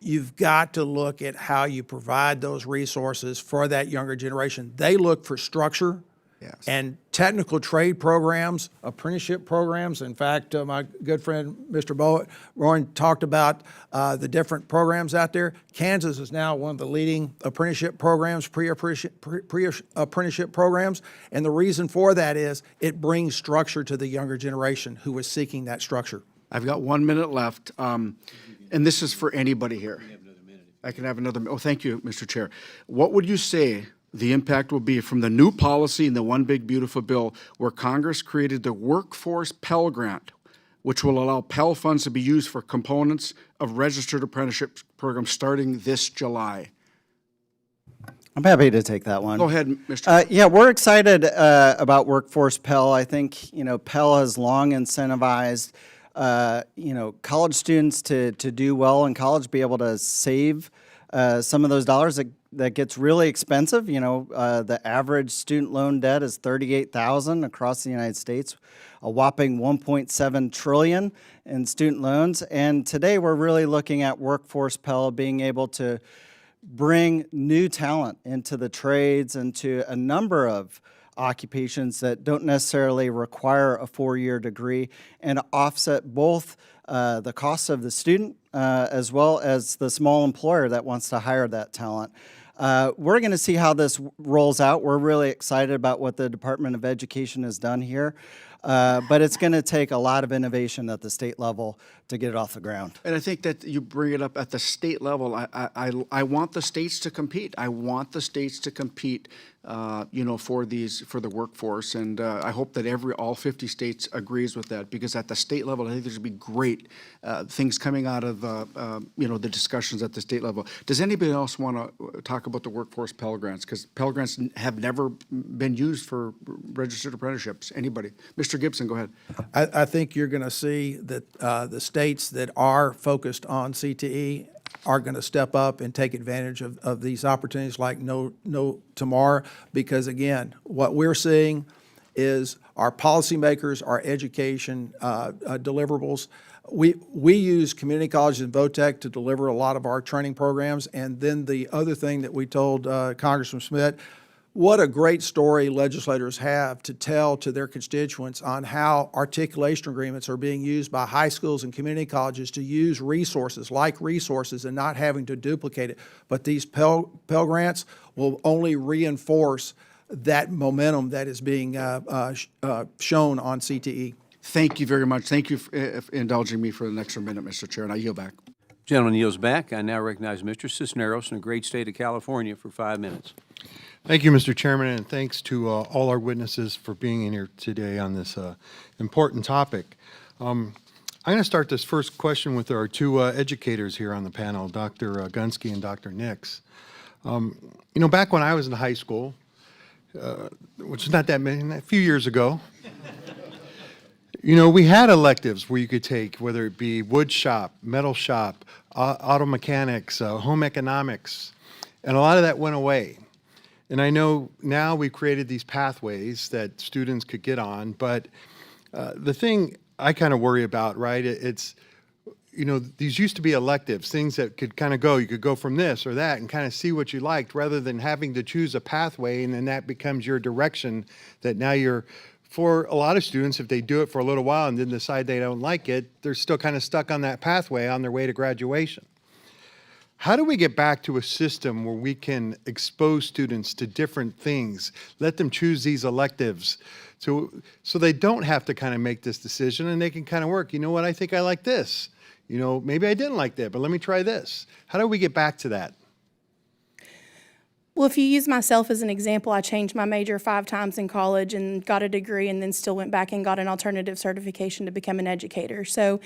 you've got to look at how you provide those resources for that younger generation. They look for structure. Yes. And technical trade programs, apprenticeship programs. In fact, my good friend, Mr. Boren, talked about the different programs out there. Kansas is now one of the leading apprenticeship programs, pre-apprenticeship programs. And the reason for that is it brings structure to the younger generation who is seeking that structure. I've got 1 minute left, and this is for anybody here. I can have another. Oh, thank you, Mr. Chair. What would you say the impact will be from the new policy in the One Big Beautiful Bill where Congress created the Workforce Pell Grant, which will allow Pell funds to be used for components of registered apprenticeship programs starting this July. I'm happy to take that one. Go ahead, Mr. Yeah, we're excited about Workforce Pell. I think, Pell has long incentivized, college students to do well in college, be able to save some of those dollars that gets really expensive. The average student loan debt is $38,000 across the United States, a whopping $1.7 trillion in student loans. And today we're really looking at Workforce Pell being able to bring new talent into the trades and to a number of occupations that don't necessarily require a four-year degree, and offset both the costs of the student as well as the small employer that wants to hire that talent. We're going to see how this rolls out. We're really excited about what the Department of Education has done here, but it's going to take a lot of innovation at the state level to get it off the ground. And I think that you bring it up at the state level. I want the states to compete. I want the states to compete, for the workforce. And I hope that all 50 states agrees with that, because at the state level, I think there's going to be great things coming out of, the discussions at the state level. Does anybody else want to talk about the Workforce Pell Grants? Because Pell Grants have never been used for registered apprenticeships. Anybody? Mr. Gibson, go ahead. I think you're going to see that the states that are focused on CTE are going to step up and take advantage of these opportunities like no tomorrow, because again, what we're seeing is our policymakers, our education deliverables. We use community colleges and VOTEC to deliver a lot of our training programs. And then the other thing that we told Congressman Smith, what a great story legislators have to tell to their constituents on how articulation agreements are being used by high schools and community colleges to use resources and not having to duplicate it. But these Pell Grants will only reinforce that momentum that is being shown on CTE. Thank you very much. Thank you for indulging me for an extra minute, Mr. Chair, and I yield back. Gentleman yields back. I now recognize Mr. Cisneros in the great state of California for 5 minutes. Thank you, Mr. Chairman, and thanks to all our witnesses for being in here today on this important topic. I'm going to start this first question with our two educators here on the panel, Dr. Gunuskey and Dr. Nix. Back when I was in high school, which is not that many, a few years ago, we had electives where you could take, whether it be wood shop, metal shop, auto mechanics, home economics, and a lot of that went away. And I know now we've created these pathways that students could get on, but the thing I kind of worry about, right, it's, these used to be electives, things that could kind of you could go from this or that and kind of see what you liked, rather than having to choose a pathway and then that becomes your direction, that now for a lot of students, if they do it for a little while and then decide they don't like it, they're still kind of stuck on that pathway on their way to graduation. How do we get back to a system where we can expose students to different things, let them choose these electives, so they don't have to kind of make this decision and they can kind of work, what, I think I like this. Maybe I didn't like that, but let me try this. How do we get back to that? Well, if you use myself as an example, I changed my major 5 times in college and got a degree, and then still went back and got an alternative certification to become an educator. So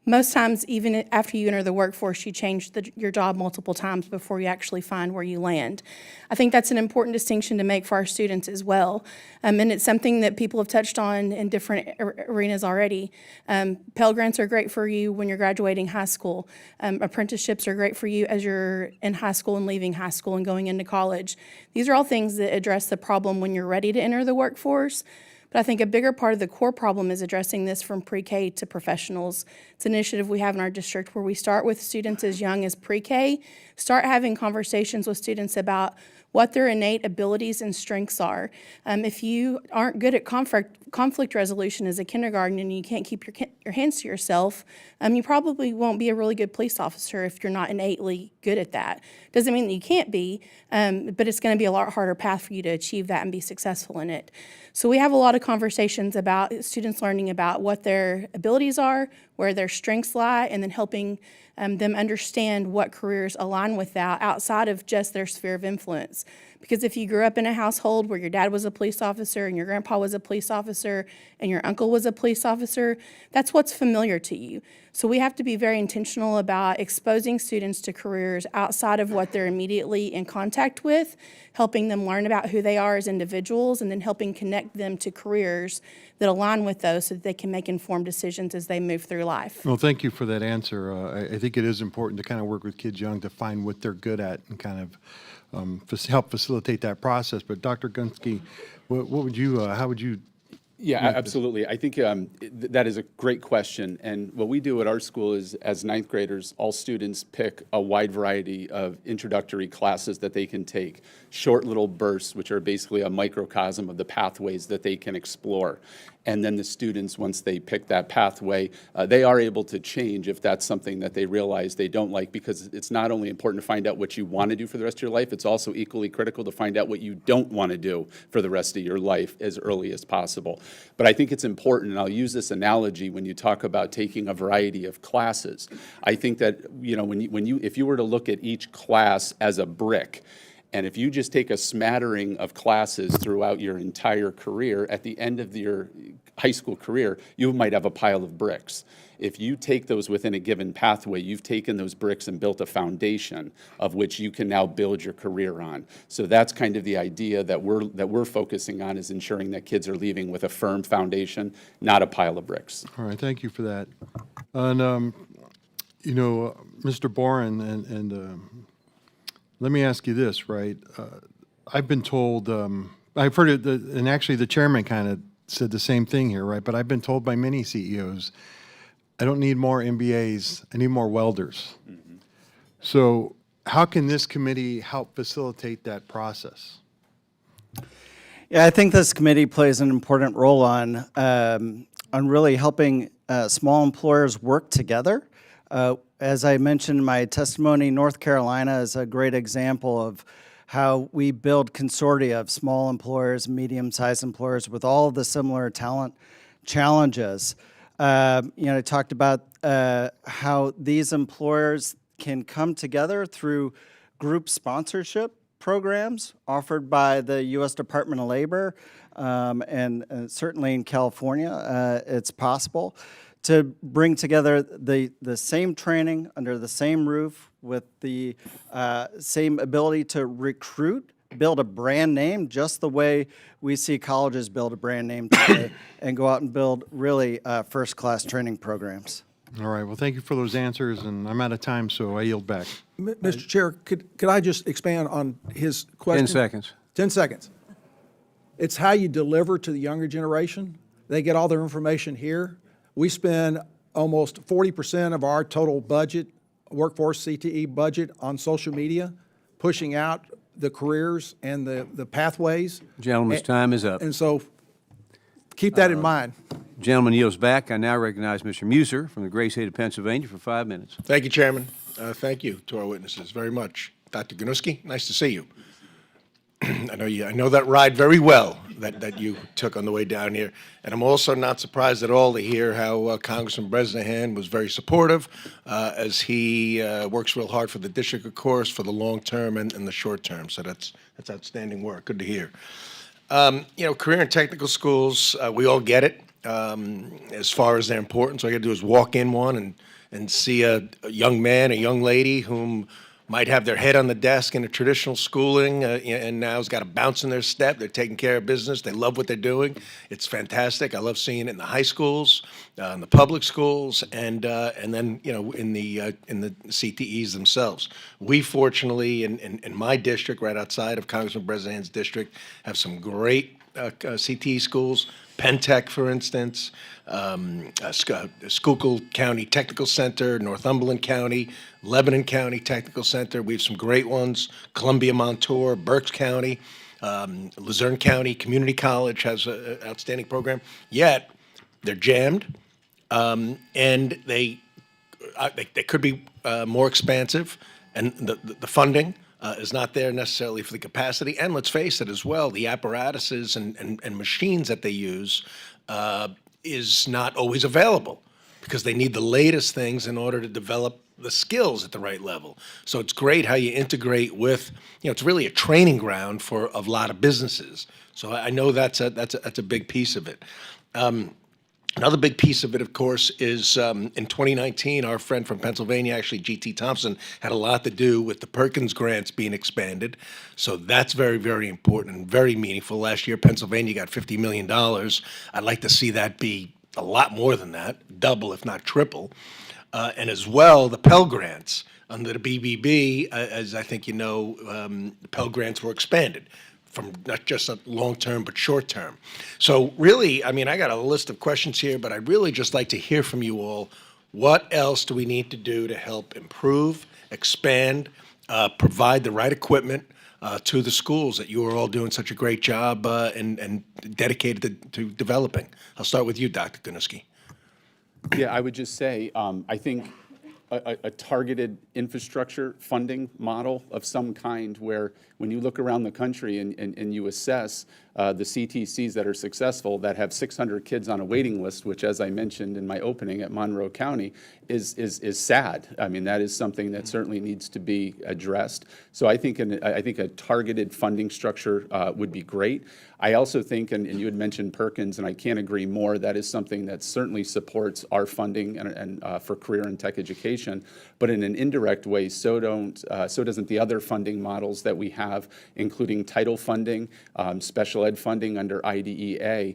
most times, even after you enter the workforce, you change your job multiple times before you actually find where you land. I think that's an important distinction to make for our students as well. And it's something that people have touched on in different arenas already. Pell Grants are great for you when you're graduating high school. Apprenticeships are great for you as you're in high school and leaving high school and going into college. These are all things that address the problem when you're ready to enter the workforce. But I think a bigger part of the core problem is addressing this from pre-K to professionals. It's an initiative we have in our district where we start with students as young as pre-K, start having conversations with students about what their innate abilities and strengths are. If you aren't good at conflict resolution as a kindergarten and you can't keep your hands to yourself, you probably won't be a really good police officer if you're not innately good at that. Doesn't mean that you can't be, but it's going to be a lot harder path for you to achieve that and be successful in it. So we have a lot of conversations about students learning about what their abilities are, where their strengths lie, and then helping them understand what careers align with that outside of just their sphere of influence. us. Because if you grew up in a household where your dad was a police officer and your grandpa was a police officer and your uncle was a police officer, that's what's familiar to you. So we have to be very intentional about exposing students to careers outside of what they're immediately in contact with, helping them learn about who they are as individuals, and then helping connect them to careers that align with those so that they can make informed decisions as they move through life. Well, thank you for that answer. I think it is important to kind of work with kids young to find what they're good at and kind of help facilitate that process. But Dr. Gunuskey, what would you, how would you? Yeah, absolutely. I think that is a great question. And what we do at our school is, as ninth graders, all students pick a wide variety of introductory classes that they can take, short little bursts, which are basically a microcosm of the pathways that they can explore. And then the students, once they pick that pathway, they are able to change if that's something that they realize they don't like, because it's not only important to find out what you want to do for the rest of your life, it's also equally critical to find out what you don't want to do for the rest of your life as early as possible. But I think it's important, and I'll use this analogy when you talk about taking a variety of classes. I think that, you know, if you were to look at each class as a brick, and if you just take a smattering of classes throughout your entire career, at the end of your high school career, you might have a pile of bricks. If you take those within a given pathway, you've taken those bricks and built a foundation of which you can now build your career on. So that's kind of the idea that we're focusing on, is ensuring that kids are leaving with a firm foundation, not a pile of bricks. All right, thank you for that. And, you know, Mr. Boren, let me ask you this, right? I've been told, I've heard it, and actually the chairman kind of said the same thing here, right? But I've been told by many CEOs, I don't need more MBAs, I need more welders. Mm-hmm. So how can this committee help facilitate that process? Yeah, I think this committee plays an important role on really helping small employers work together. As I mentioned in my testimony, North Carolina is a great example of how we build consortia of small employers, medium-sized employers with all of the similar talent challenges. You know, I talked about how these employers can come together through group sponsorship programs offered by the U.S. Department of Labor, and certainly in California, it's possible to bring together the same training under the same roof with the same ability to recruit, build a brand name, just the way we see colleges build a brand name today, and go out and build really first-class training programs. All right, well, thank you for those answers, and I'm out of time, so I yield back. Mr. Chair, could I just expand on his question? 10 seconds. 10 seconds. It's how you deliver to the younger generation. They get all their information here. We spend almost 40% of our total budget, workforce CTE budget, on social media, pushing out the careers and the pathways. Gentleman's time is up. And so keep that in mind. Gentleman yields back. I now recognize Mr. Muser from the great state of Pennsylvania for 5 minutes. Thank you, Chairman. Thank you to our witnesses very much. Dr. Gunuskey, nice to see you. I know that ride very well that you took on the way down here, and I'm also not surprised at all to hear how Congressman Bresnahan was very supportive as he works real hard for the district, of course, for the long term and the short term. So that's outstanding work. Good to hear. You know, career and technical schools, we all get it as far as their importance. All you got to do is walk in one and see a young man, a young lady whom might have their head on the desk in a traditional schooling and now has got a bounce in their step. They're taking care of business. They love what they're doing. It's fantastic. I love seeing it in the high schools, in the public schools, and then, you know, in the CTEs themselves. We fortunately, in my district, right outside of Congressman Bresnahan's district, have some great CTE schools. Pentech, for instance, Schuylkill County Technical Center, Northumberland County, Lebanon County Technical Center. We have some great ones. Columbia Montour, Berks County, Luzerne County Community College has an outstanding program. Yet they're jammed, and they could be more expansive, and the funding is not there necessarily for the capacity. And let's face it as well, the apparatuses and machines that they use is not always available. because they need the latest things in order to develop the skills at the right level. So it's great how you integrate with, it's really a training ground for a lot of businesses. So I know that's a big piece of it. Another big piece of it, of course, is in 2019, our friend from Pennsylvania, actually G.T. Thompson, had a lot to do with the Perkins grants being expanded. So that's very, very important and very meaningful. Last year, Pennsylvania got $50 million. I'd like to see that be a lot more than that, double if not triple. And as well, the Pell Grants under the BBB, as I think you know, the Pell Grants were expanded from not just long-term, but short-term. So really, I mean, I got a list of questions here, but I'd really just like to hear from you all. What else do we need to do to help improve, expand, provide the right equipment to the schools that you are all doing such a great job and dedicated to developing? I'll start with you, Dr. Gunuskey. Yeah, I would just say, I think a targeted infrastructure funding model of some kind where when you look around the country and you assess the CTCs that are successful that have 600 kids on a waiting list, which, as I mentioned in my opening at Monroe County, is sad. I mean, that is something that certainly needs to be addressed. So I think a targeted funding structure would be great. I also think, and you had mentioned Perkins, and I can't agree more, that is something that certainly supports our funding and for career and tech education, but in an indirect way, so doesn't the other funding models that we have, including title funding, special ed funding under IDEA.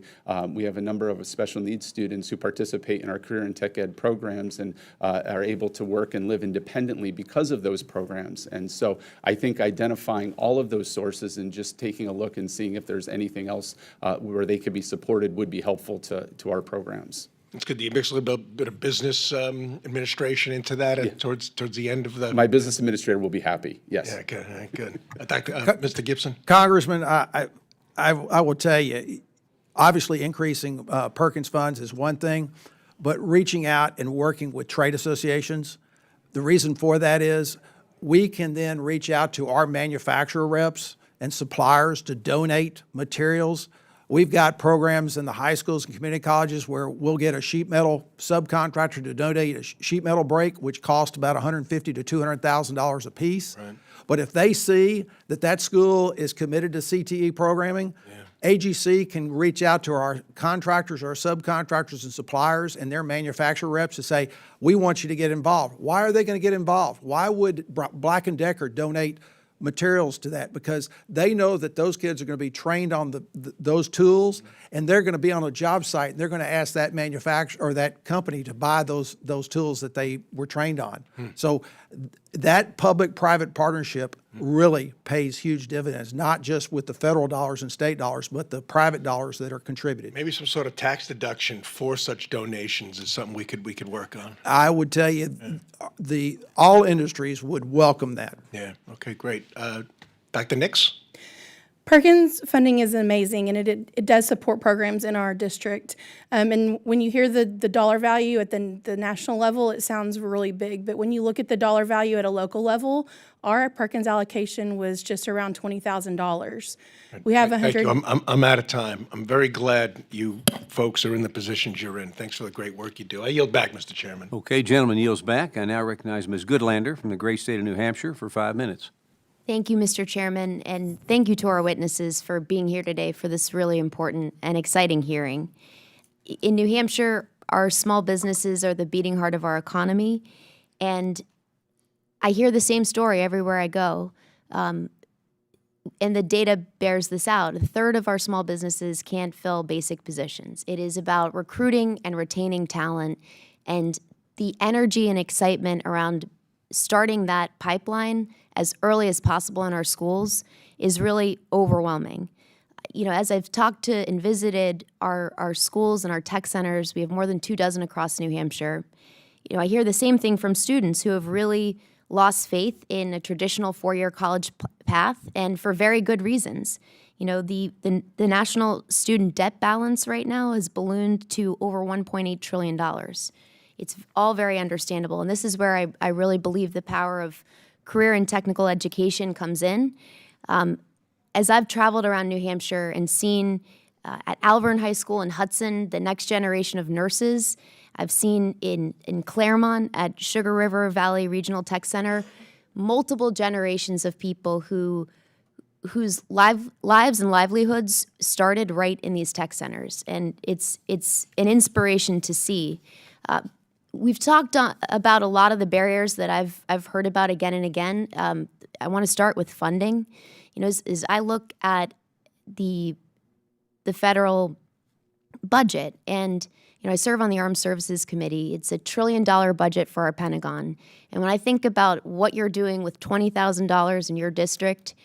We have a number of special needs students who participate in our career and tech ed programs and are able to work and live independently because of those programs. And so I think identifying all of those sources and just taking a look and seeing if there's anything else where they could be supported would be helpful to our programs. It's good that you mix a little bit of business administration into that towards the end of the. My business administrator will be happy, yes. Yeah, good. Mr. Gibson? Congressman, I will tell you, obviously increasing Perkins funds is one thing, but reaching out and working with trade associations, the reason for that is we can then reach out to our manufacturer reps and suppliers to donate materials. We've got programs in the high schools and community colleges where we'll get a sheet metal subcontractor to donate a sheet metal brake, which costs about $150,000 to $200,000 a piece. Right. But if they see that that school is committed to CTE programming, AGC can reach out to our contractors, our subcontractors and suppliers and their manufacturer reps to say, we want you to get involved. Why are they going to get involved? Why would Black & Decker donate materials to that? Because they know that those kids are going to be trained on those tools, and they're going to be on a job site, and they're going to ask that manufacturer or that company to buy those tools that they were trained on. So that public-private partnership really pays huge dividends, not just with the federal dollars and state dollars, but the private dollars that are contributed. Maybe some sort of tax deduction for such donations is something we could work on. I would tell you, all industries would welcome that. Yeah. Okay. Great. Dr. Nix. Perkins funding is amazing, and it does support programs in our district. And when you hear the dollar value at the national level, it sounds really big. But when you look at the dollar value at a local level, our Perkins allocation was just around $20,000. We have Thank you. I'm out of time. I'm very glad you folks are in the positions you're in. Thanks for the great work you do. I yield back, Mr. Chairman. Okay, gentleman yields back. I now recognize Ms. Goodlander from the great state of New Hampshire for 5 minutes. Thank you, Mr. Chairman, and thank you to our witnesses for being here today for this really important and exciting hearing. In New Hampshire, our small businesses are the beating heart of our economy, and I hear the same story everywhere I go, and the data bears this out. A third of our small businesses can't fill basic positions. It is about recruiting and retaining talent, and the energy and excitement around starting that pipeline as early as possible in our schools is really overwhelming. You know, as I've talked to and visited our schools and our tech centers, we have more than 24 across New Hampshire. You know, I hear the same thing from students who have really lost faith in a traditional four-year college path, and for very good reasons. You know, the national student debt balance right now has ballooned to over $1.8 trillion. It's all very understandable, and this is where I really believe the power of career and technical education comes in. As I've traveled around New Hampshire and seen at Alvern High School in Hudson the next generation of nurses, I've seen in Claremont at Sugar River Valley Regional Tech Center, multiple generations of people whose lives and livelihoods started right in these tech centers, and it's an inspiration to see. We've talked about a lot of the barriers that I've heard about again and again. I want to start with funding. You know, as I look at the federal budget, and you know, I serve on the Armed Services Committee. It's $1 trillion budget for our Pentagon, and when I think about what you're doing with $20,000 in your district,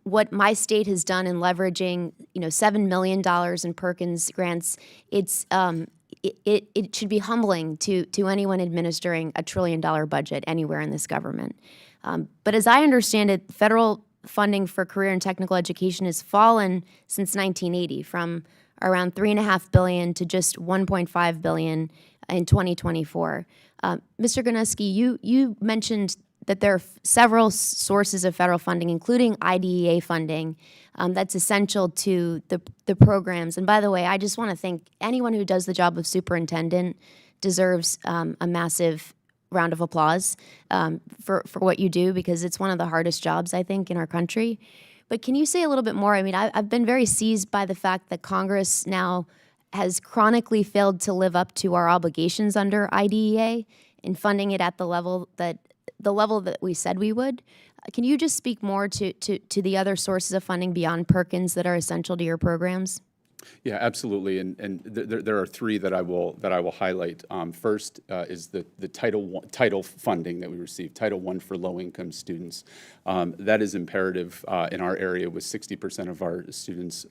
what my state has done in leveraging, you know, $7 million in Perkins grants, it should be humbling to anyone administering $1 trillion budget anywhere in this government. But as I understand it, federal funding for career and technical education has fallen since 1980, from around $3.5 billion to just $1.5 billion in 2024. Mr. Gunuskey, you mentioned that there are several sources of federal funding, including IDEA funding, that's essential to the programs. And by the way, I just want to thank anyone who does the job of superintendent deserves a massive round of applause for what you do, because it's one of the hardest jobs, I think, in our country. But can you say a little bit more? I mean, I've been very seized by the fact that Congress now has chronically failed to live up to our obligations under IDEA in funding it at the level that we said we would. Can you just speak more to the other sources of funding beyond Perkins that are essential to your programs? Yeah, absolutely, and there are three that I will highlight. First is the Title funding that we receive, Title I for low-income students. That is imperative in our area, with 60% of our students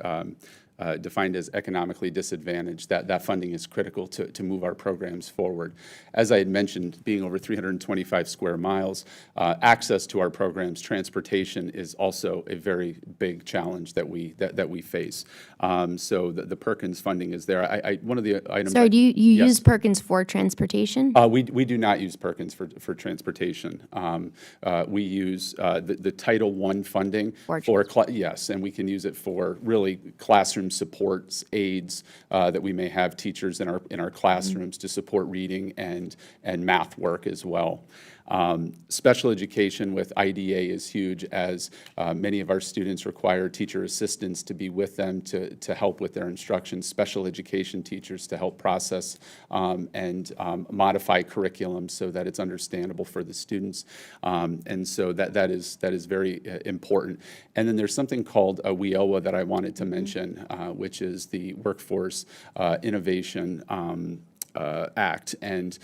defined as economically disadvantaged. That funding is critical to move our programs forward. As I had mentioned, being over 325 square miles, access to our programs, transportation is also a very big challenge that we face. So the Perkins funding is there. One of the items. Sorry, do you yes. use Perkins for transportation? We do not use Perkins for transportation. We use the Title I funding for yes, and we can use it for really classroom supports, aids that we may have teachers in our classrooms to support reading and math work as well. Special education with IDA is huge, as many of our students require teacher assistants to be with them to help with their instruction, special education teachers to help process and modify curriculum so that it's understandable for the students. And so that is very important. And then there's something called a WIOA that I wanted to mention, which is the Workforce Innovation Act, and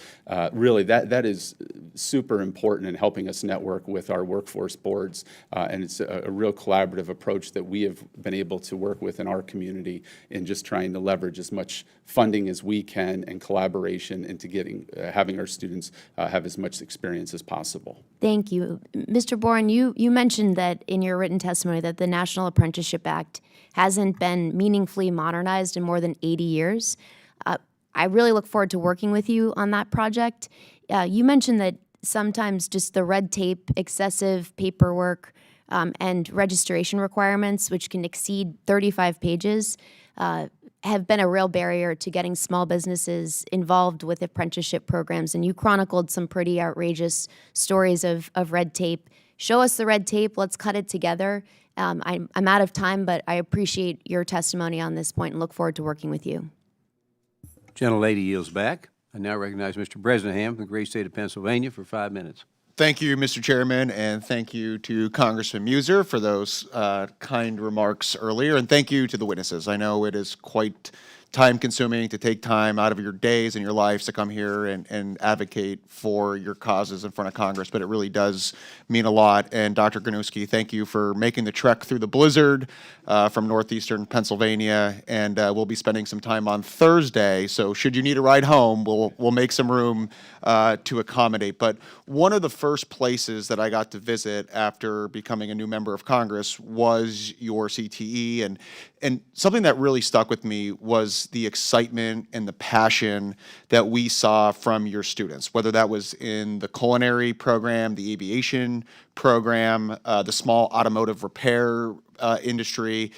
really that is super important in helping us network with our workforce boards, and it's a real collaborative approach that we have been able to work with in our community in just trying to leverage as much funding as we can and collaboration into having our students have as much experience as possible. Thank you. Mr. Boren, you mentioned that in your written testimony that the National Apprenticeship Act hasn't been meaningfully modernized in more than 80 years. I really look forward to working with you on that project. You mentioned that sometimes just the red tape, excessive paperwork, and registration requirements, which can exceed 35 pages, have been a real barrier to getting small businesses involved with apprenticeship programs. And you chronicled some pretty outrageous stories of red tape. Show us the red tape. Let's cut it together. I'm out of time, but I appreciate your testimony on this point and look forward to working with you. Gentlelady yields back. I now recognize Mr. Bresnahan from the great state of Pennsylvania for 5 minutes. Thank you, Mr. Chairman, and thank you to Congressman Muser for those kind remarks earlier, and thank you to the witnesses. I know it is quite time-consuming to take time out of your days and your lives to come here and advocate for your causes in front of Congress, but it really does mean a lot. And Dr. Gunuskey, thank you for making the trek through the blizzard from northeastern Pennsylvania, and we'll be spending some time on Thursday, so should you need a ride home, we'll make some room to accommodate. But one of the first places that I got to visit after becoming a new member of Congress was your CTE, and something that really stuck with me was the excitement and the passion that we saw from your students, whether that was in the culinary program, the aviation program, the small automotive repair industry.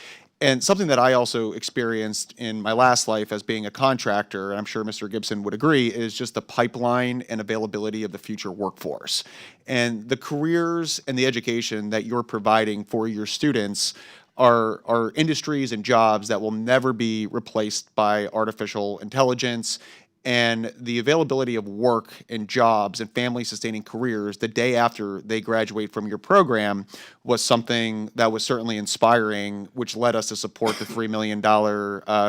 And something that I also experienced in my last life as being a contractor, and I'm sure Mr. Gibson would agree, is just the pipeline and availability of the future workforce. And the careers and the education that you're providing for your students are industries and jobs that will never be replaced by artificial intelligence. And the availability of work and jobs and family-sustaining careers the day after they graduate from your program was something that was certainly inspiring, which led us to support the $3 million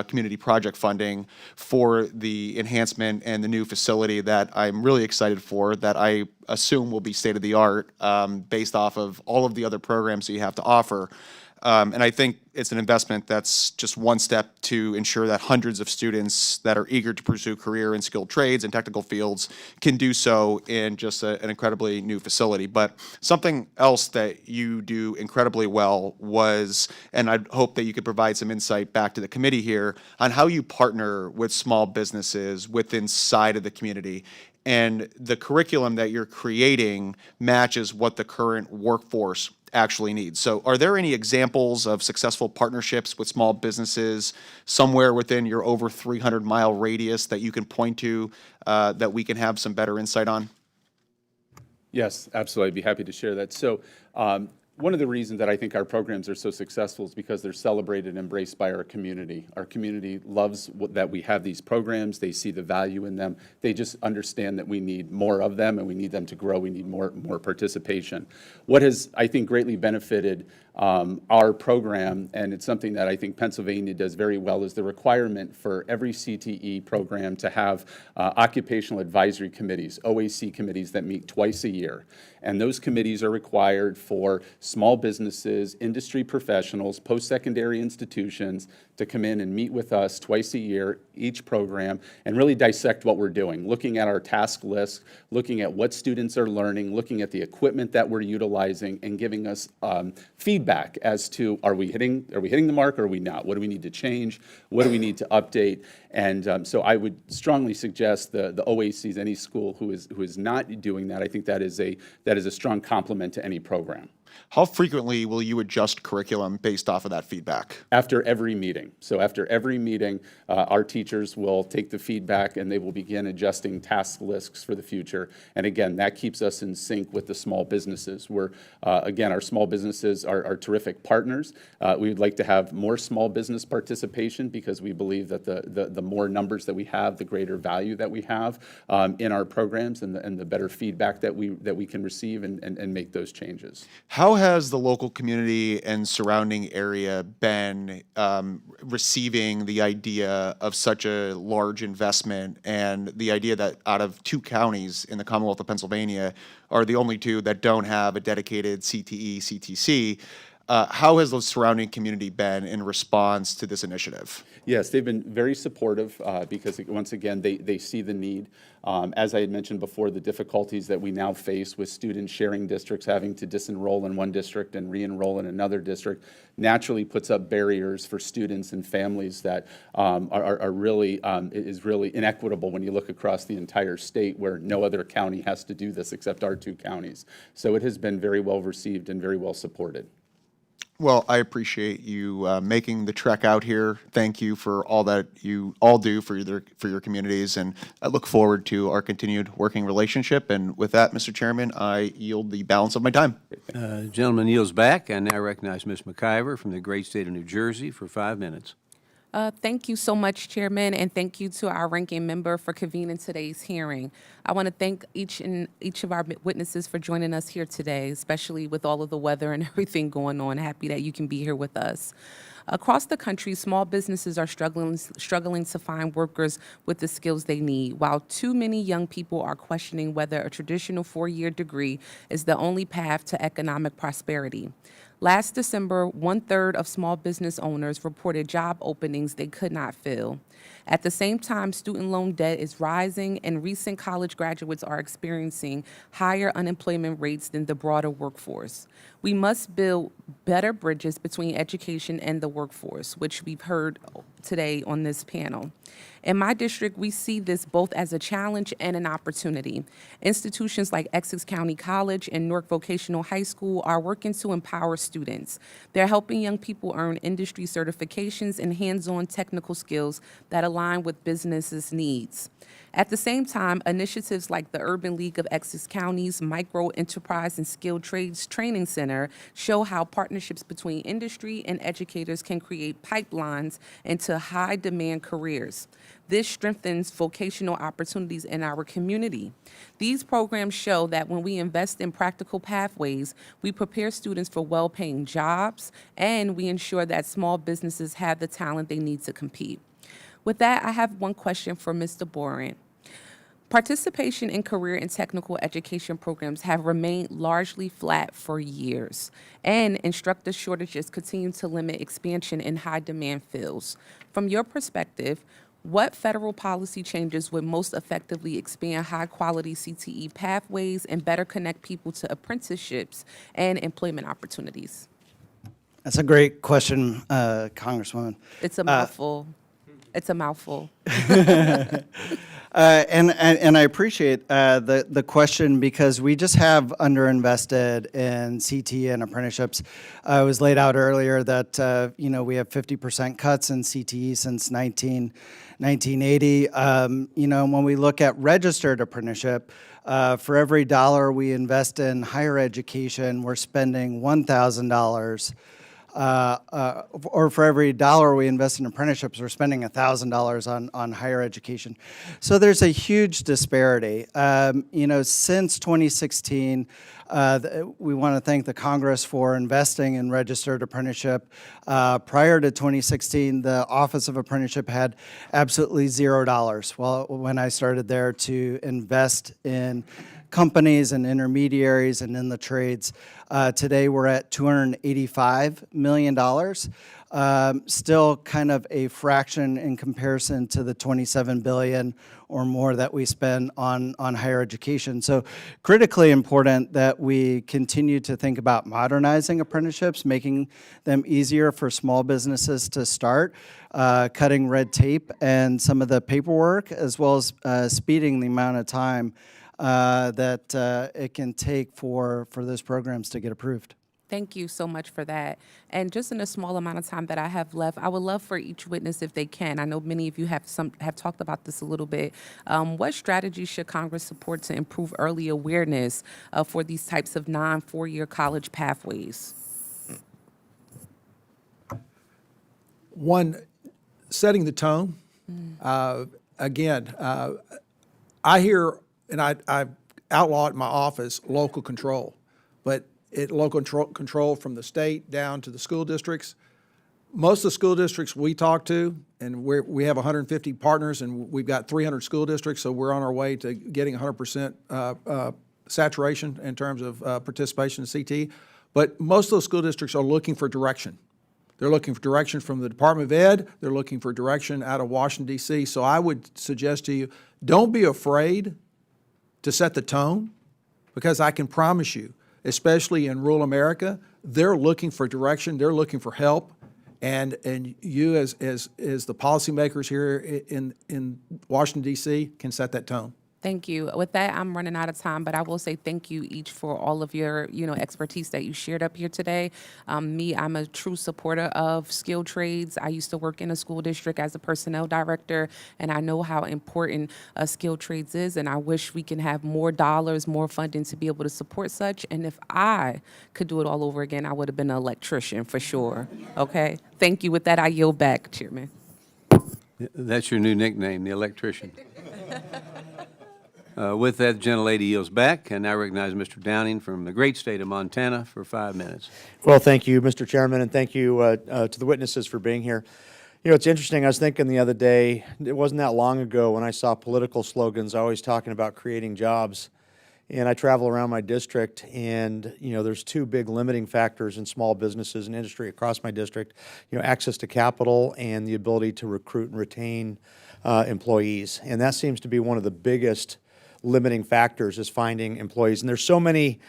community project funding for the enhancement and the new facility that I'm really excited for, that I assume will be state-of-the-art based off of all of the other programs that you have to offer. And I think it's an investment that's just one step to ensure that hundreds of students that are eager to pursue career in skilled trades and technical fields can do so in just an incredibly new facility. But something else that you do incredibly well was, and I hope that you could provide some insight back to the committee here, on how you partner with small businesses within inside of the community. And the curriculum that you're creating matches what the current workforce actually needs. So are there any examples of successful partnerships with small businesses somewhere within your over 300-mile radius that you can point to that we can have some better insight on? Yes, absolutely. I'd be happy to share that. So one of the reasons that I think our programs are so successful is because they're celebrated and embraced by our community. Our community loves that we have these programs. They see the value in them. They just understand that we need more of them and we need them to grow. We need more participation. What has, I think, greatly benefited our program, and it's something that I think Pennsylvania does very well, is the requirement for every CTE program to have occupational advisory committees, OAC committees that meet twice a year. And those committees are required for small businesses, industry professionals, post-secondary institutions to come in and meet with us twice a year, each program, and really dissect what we're doing, looking at our task list, looking at what students are learning, looking at the equipment that we're utilizing, and giving us feedback as to are we hitting the mark or are we not? What do we need to change? What do we need to update? And so I would strongly suggest the OACs, any school who is not doing that, I think that is a strong complement to any program. How frequently will you adjust curriculum based off of that feedback? After every meeting. So after every meeting, our teachers will take the feedback and they will begin adjusting task lists for the future. And again, that keeps us in sync with the small businesses. Again, our small businesses are terrific partners. We would like to have more small business participation because we believe that the more numbers that we have, the greater value that we have in our programs and the better feedback that we can receive and make those changes. How has the local community and surrounding area been receiving the idea of such a large investment and the idea that out of 2 counties in the Commonwealth of Pennsylvania are the only 2 that don't have a dedicated CTE, CTC? How has the surrounding community been in response to this initiative? Yes, they've been very supportive because, once again, they see the need. As I had mentioned before, the difficulties that we now face with students sharing districts, having to disenroll in one district and re-enroll in another district, naturally puts up barriers for students and families that is really inequitable when you look across the entire state, where no other county has to do this except our 2 counties. So it has been very well received and very well supported. Well, I appreciate you making the trek out here. Thank you for all that you all do for your communities, and I look forward to our continued working relationship. And with that, Mr. Chairman, I yield the balance of my time. Gentleman yields back. I now recognize Ms. McIver from the great state of New Jersey for 5 minutes. Thank you so much, Chairman, and thank you to our ranking member for convening today's hearing. I want to thank each of our witnesses for joining us here today, especially with all of the weather and everything going on. Happy that you can be here with us. Across the country, small businesses are struggling to find workers with the skills they need, while too many young people are questioning whether a traditional 4-year degree is the only path to economic prosperity. Last December, 1/3 of small business owners reported job openings they could not fill. At the same time, student loan debt is rising, and recent college graduates are experiencing higher unemployment rates than the broader workforce. We must build better bridges between education and the workforce, which we've heard today on this panel. In my district, we see this both as a challenge and an opportunity. Institutions like Essex County College and Newark Vocational High School are working to empower students. They're helping young people earn industry certifications and hands-on technical skills that align with businesses' needs. At the same time, initiatives like the Urban League of Essex County's Micro Enterprise and Skilled Trades Training Center show how partnerships between industry and educators can create pipelines into high-demand careers. This strengthens vocational opportunities in our community. These programs show that when we invest in practical pathways, we prepare students for well-paying jobs, and we ensure that small businesses have the talent they need to compete. With that, I have one question for Mr. Boren. Participation in career and technical education programs have remained largely flat for years, and instructor shortages continue to limit expansion in high-demand fields. From your perspective, what federal policy changes would most effectively expand high-quality CTE pathways and better connect people to apprenticeships and employment opportunities? That's a great question, Congresswoman. It's a mouthful. It's a mouthful. And I appreciate the question because we just have underinvested in CTE and apprenticeships. It was laid out earlier that we have 50% cuts in CTE since 1980. When we look at registered apprenticeship, for every dollar we invest in higher education, we're spending $1,000. Or for every dollar we invest in apprenticeships, we're spending $1,000 on higher education. So there's a huge disparity. Since 2016, we want to thank the Congress for investing in registered apprenticeship. Prior to 2016, the Office of Apprenticeship had absolutely $0. Well, when I started there to invest in companies and intermediaries and in the trades. Today we're at $285 million, still kind of a fraction in comparison to the $27 billion or more that we spend on higher education. So critically important that we continue to think about modernizing apprenticeships, making them easier for small businesses to start, cutting red tape and some of the paperwork, as well as speeding the amount of time that it can take for those programs to get approved. Thank you so much for that. And just in a small amount of time that I have left, I would love for each witness, if they can, I know many of you have talked about this a little bit, what strategies should Congress support to improve early awareness for these types of non-four-year college pathways? One, setting the tone. Again, I hear, and I outlaw it in my office, local control. But local control from the state down to the school districts. Most of the school districts we talk to, and we have 150 partners, and we've got 300 school districts, so we're on our way to getting 100% saturation in terms of participation in CTE. But most of those school districts are looking for direction. They're looking for direction from the Department of Ed. They're looking for direction out of Washington, D.C. So I would suggest to you, don't be afraid to set the tone, because I can promise you, especially in rural America, they're looking for direction, they're looking for help, and you as the policymakers here in Washington, D.C. can set that tone. Thank you. With that, I'm running out of time, but I will say thank you each for all of your, expertise that you shared up here today. I'm a true supporter of skilled trades. I used to work in a school district as a personnel director, and I know how important skilled trades is, and I wish we can have more dollars, more funding to be able to support such. And if I could do it all over again, I would have been an electrician for sure. Okay? Thank you. With that, I yield back, Chairman. That's your new nickname, the electrician. With that, the gentlelady yields back, and I recognize Mr. Downing from the great state of Montana for 5 minutes. Well, thank you, Mr. Chairman, and thank you to the witnesses for being here. It's interesting. I was thinking the other day, it wasn't that long ago when I saw political slogans always talking about creating jobs. And I travel around my district, and there's two big limiting factors in small businesses and industry across my district. Access to capital and the ability to recruit and retain employees. And that seems to be one of the biggest limiting factors, is finding employees. And there's so many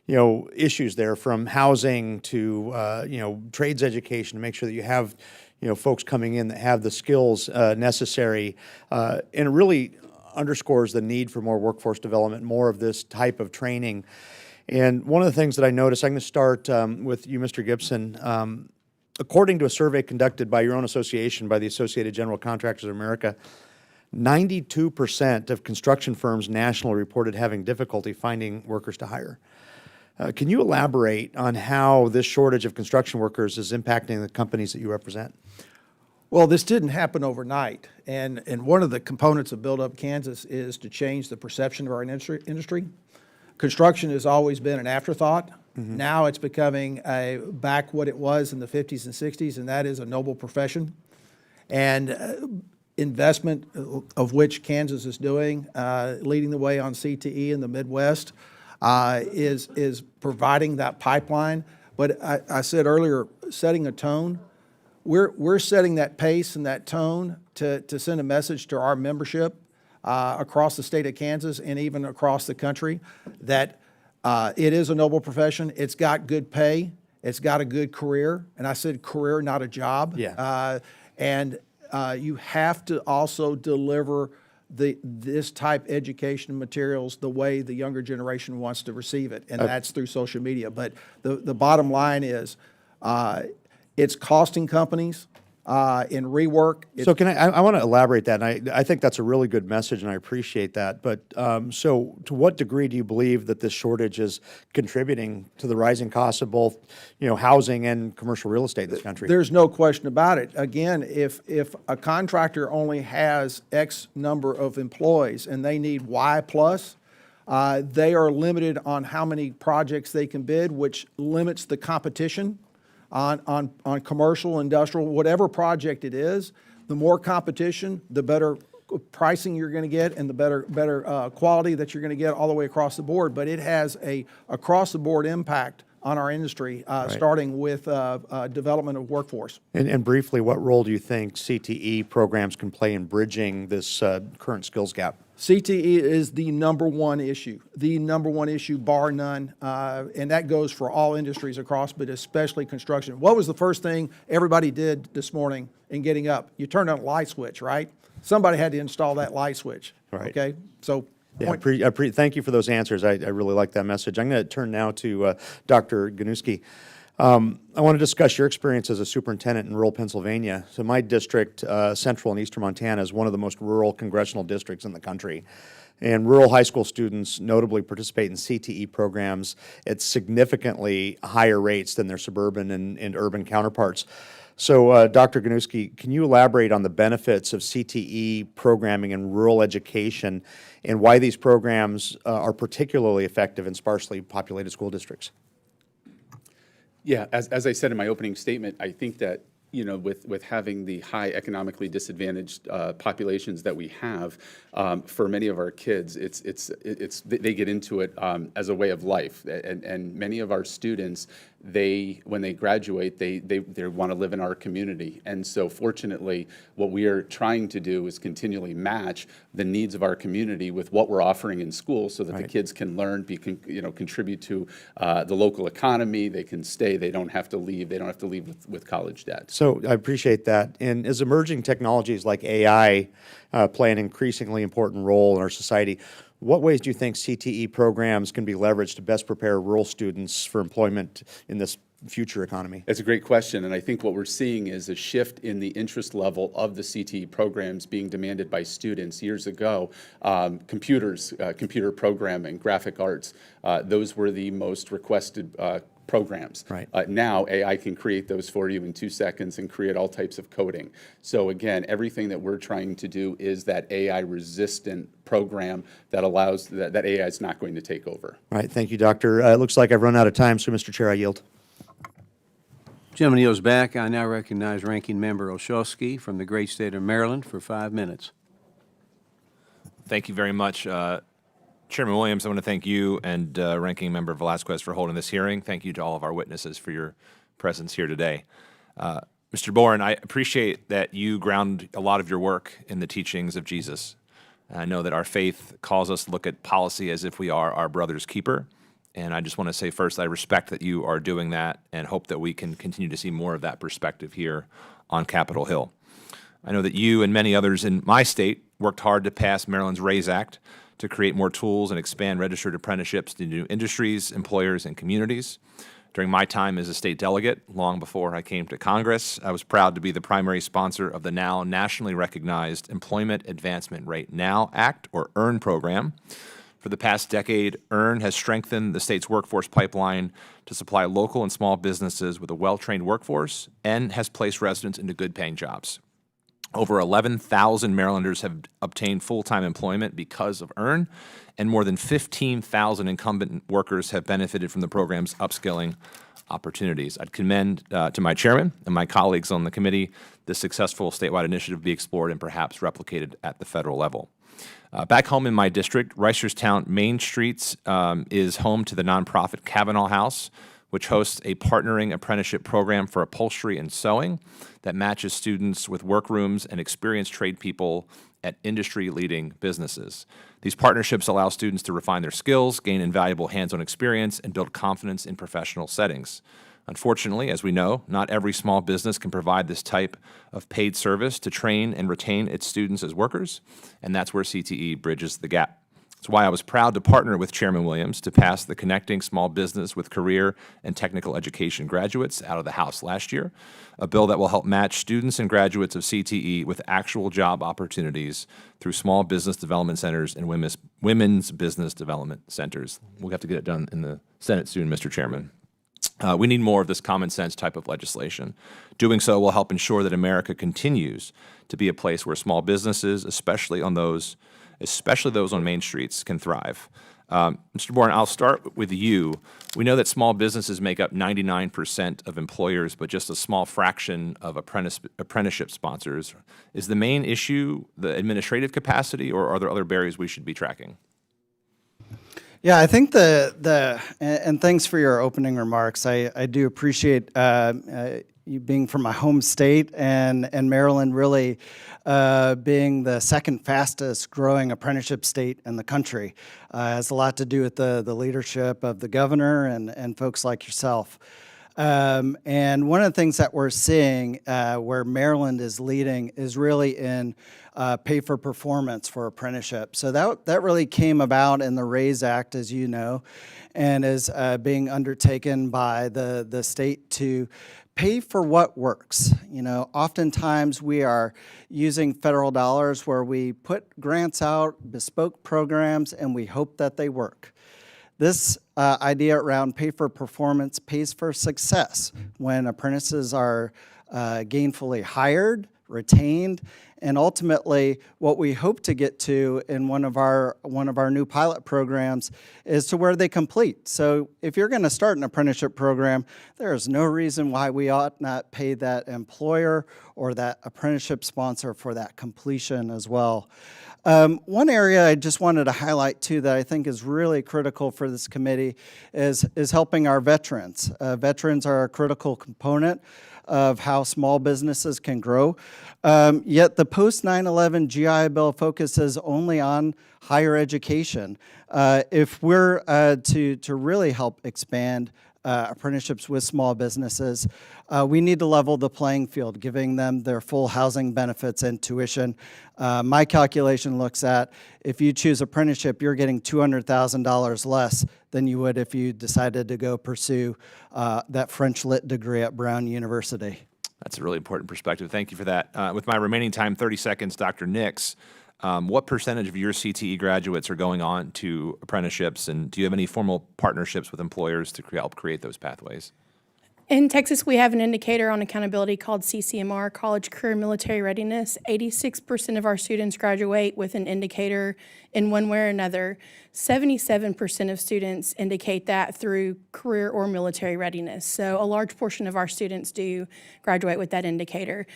issues there, from housing to, trades education, to make sure that you have, folks coming in that have the skills necessary. And it really underscores the need for more workforce development, more of this type of training. And one of the things that I noticed, I'm going to start with you, Mr. Gibson. According to a survey conducted by your own association, by the Associated General Contractors of America, 92% of construction firms nationally reported having difficulty finding workers to hire. Can you elaborate on how this shortage of construction workers is impacting the companies that you represent? Well, this didn't happen overnight, and one of the components of Build Up Kansas is to change the perception of our industry. Construction has always been an afterthought. Now it's becoming back what it was in the 50s and 60s, and that is a noble profession. And investment, of which Kansas is doing, leading the way on CTE in the Midwest, is providing that pipeline. But I said earlier, setting a tone. We're setting that pace and that tone to send a message to our membership across the state of Kansas and even across the country that it is a noble profession. It's got good pay. It's got a good career. And I said career, not a job. Yeah. And you have to also deliver this type education materials the way the younger generation wants to receive it, and that's through social media. But the bottom line is it's costing companies in rework. So I want to elaborate that, and I think that's a really good message, and I appreciate that. But so to what degree do you believe that this shortage is contributing to the rising costs of both, housing and commercial real estate in this country? There's no question about it. Again, if a contractor only has X number of employees and they need Y plus, they are limited on how many projects they can bid, which limits the competition. On commercial, industrial, whatever project it is. The more competition, the better pricing you're going to get, and the better quality that you're going to get all the way across the board. But it has a across-the-board impact on our industry, starting with development of workforce. And briefly, what role do you think CTE programs can play in bridging this current skills gap? CTE is the number one issue, bar none, and that goes for all industries across, but especially construction. What was the first thing everybody did this morning in getting up? You turned on a light switch, right? Somebody had to install that light switch, okay? So. Yeah, thank you for those answers. I really like that message. I'm going to turn now to Dr. Gunuskey. I want to discuss your experience as a superintendent in rural Pennsylvania. So my district, central and eastern Montana, is one of the most rural congressional districts in the country. And rural high school students notably participate in CTE programs at significantly higher rates than their suburban and urban counterparts. So, Dr. Gunuskey, can you elaborate on the benefits of CTE programming in rural education and why these programs are particularly effective in sparsely populated school districts? Yeah, as I said in my opening statement, I think that with having the high economically disadvantaged populations that we have, for many of our kids, they get into it as a way of life, and many of our students, when they graduate, they want to live in our community. And so fortunately, what we are trying to do is continually match the needs of our community with what we're offering in school, so that the kids can learn, contribute to the local economy. They can stay. They don't have to leave. They don't have to leave with college debt. So I appreciate that. And as emerging technologies like AI play an increasingly important role in our society, what ways do you think CTE programs can be leveraged to best prepare rural students for employment in this future economy? That's a great question, and I think what we're seeing is a shift in the interest level of the CTE programs being demanded by students. Years ago, computer programming, graphic arts, those were the most requested programs. Right. Now, AI can create those for you in 2 seconds and create all types of coding. So again, everything that we're trying to do is that AI-resistant program that allows that AI is not going to take over. All right, thank you, Doctor. It looks like I've run out of time, so Mr. Chair, I yield. Gentleman yields back. I now recognize Ranking Member Olszewski from the great state of Maryland for 5 minutes. Thank you very much. Chairman Williams, I want to thank you and Ranking Member Velasquez for holding this hearing. Thank you to all of our witnesses for your presence here today. Mr. Boren, I appreciate that you ground a lot of your work in the teachings of Jesus. I know that our faith calls us to look at policy as if we are our brother's keeper. And I just want to say first, I respect that you are doing that and hope that we can continue to see more of that perspective here on Capitol Hill. I know that you and many others in my state worked hard to pass Maryland's RAISE Act to create more tools and expand registered apprenticeships to new industries, employers, and communities. During my time as a state delegate, long before I came to Congress, I was proud to be the primary sponsor of the now nationally recognized Employment Advancement Rate Now Act, or EARN program. For the past decade, EARN has strengthened the state's workforce pipeline to supply local and small businesses with a well-trained workforce and has placed residents into good-paying jobs. Over 11,000 Marylanders have obtained full-time employment because of EARN, and more than 15,000 incumbent workers have benefited from the program's upskilling opportunities. I'd commend to my chairman and my colleagues on the committee this successful statewide initiative be explored and perhaps replicated at the federal level. Back home in my district, Reisterstown Main Streets is home to the nonprofit Kavanaugh House, which hosts a partnering apprenticeship program for upholstery and sewing that matches students with workrooms and experienced trade people at industry-leading businesses. These partnerships allow students to refine their skills, gain invaluable hands-on experience, and build confidence in professional settings. Unfortunately, as we know, not every small business can provide this type of paid service to train and retain its students as workers, and that's where CTE bridges the gap. That's why I was proud to partner with Chairman Williams to pass the Connecting Small Business with Career and Technical Education Graduates out of the House last year, a bill that will help match students and graduates of CTE with actual job opportunities through small business development centers and women's business development centers. We'll have to get it done in the Senate soon, Mr. Chairman. We need more of this common sense type of legislation. Doing so will help ensure that America continues to be a place where small businesses, especially those on Main Streets, can thrive. Mr. Boren, I'll start with you. We know that small businesses make up 99% of employers, but just a small fraction of apprenticeship sponsors. Is the main issue the administrative capacity, or are there other barriers we should be tracking? Yeah, I think and thanks for your opening remarks. I do appreciate you being from my home state and Maryland really being the second fastest growing apprenticeship state in the country. Has a lot to do with the leadership of the governor and folks like yourself. And one of the things that we're seeing where Maryland is leading is really in pay for performance for apprenticeships. So that really came about in the RAISE Act, as you know, and is being undertaken by the state to pay for what works. You know, oftentimes we are using federal dollars where we put grants out, bespoke programs, and we hope that they work. This idea around pay for performance pays for success when apprentices are gainfully hired, retained, and ultimately what we hope to get to in one of our new pilot programs is to where they complete. So if you're going to start an apprenticeship program, there is no reason why we ought not pay that employer or that apprenticeship sponsor for that completion as well. One area I just wanted to highlight too that I think is really critical for this committee is helping our veterans. Veterans are a critical component of how small businesses can grow. Yet the post 9/11 GI Bill focuses only on higher education. If we're to really help expand apprenticeships with small businesses, we need to level the playing field, giving them their full housing benefits and tuition. My calculation looks at if you choose apprenticeship, you're getting $200,000 less than you would if you decided to go pursue that French Lit degree at Brown University. That's a really important perspective. Thank you for that. With my remaining time, 30 seconds, Dr. Nix, what percentage of your CTE graduates are going on to apprenticeships, and do you have any formal partnerships with employers to help create those pathways? In Texas, we have an indicator on accountability called CCMR, College Career Military Readiness. 86% of our students graduate with an indicator in one way or another. 77% of students indicate that through career or military readiness. So a large portion of our students do graduate with that indicator.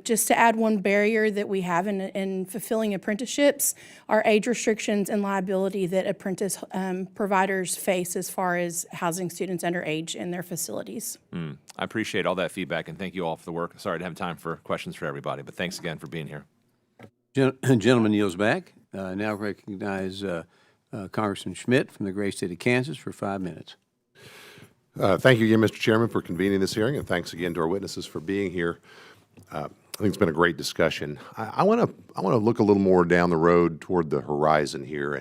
Just to add one barrier that we have in fulfilling apprenticeships are age restrictions and liability that apprentice providers face as far as housing students underage in their facilities. I appreciate all that feedback, and thank you all for the work. Sorry to have time for questions for everybody, but thanks again for being here. Gentleman yields back. Now recognize Congressman Schmidt from the great state of Kansas for 5 minutes. Thank you again, Mr. Chairman, for convening this hearing, and thanks again to our witnesses for being here. I think it's been a great discussion. I want to look a little more down the road toward the horizon here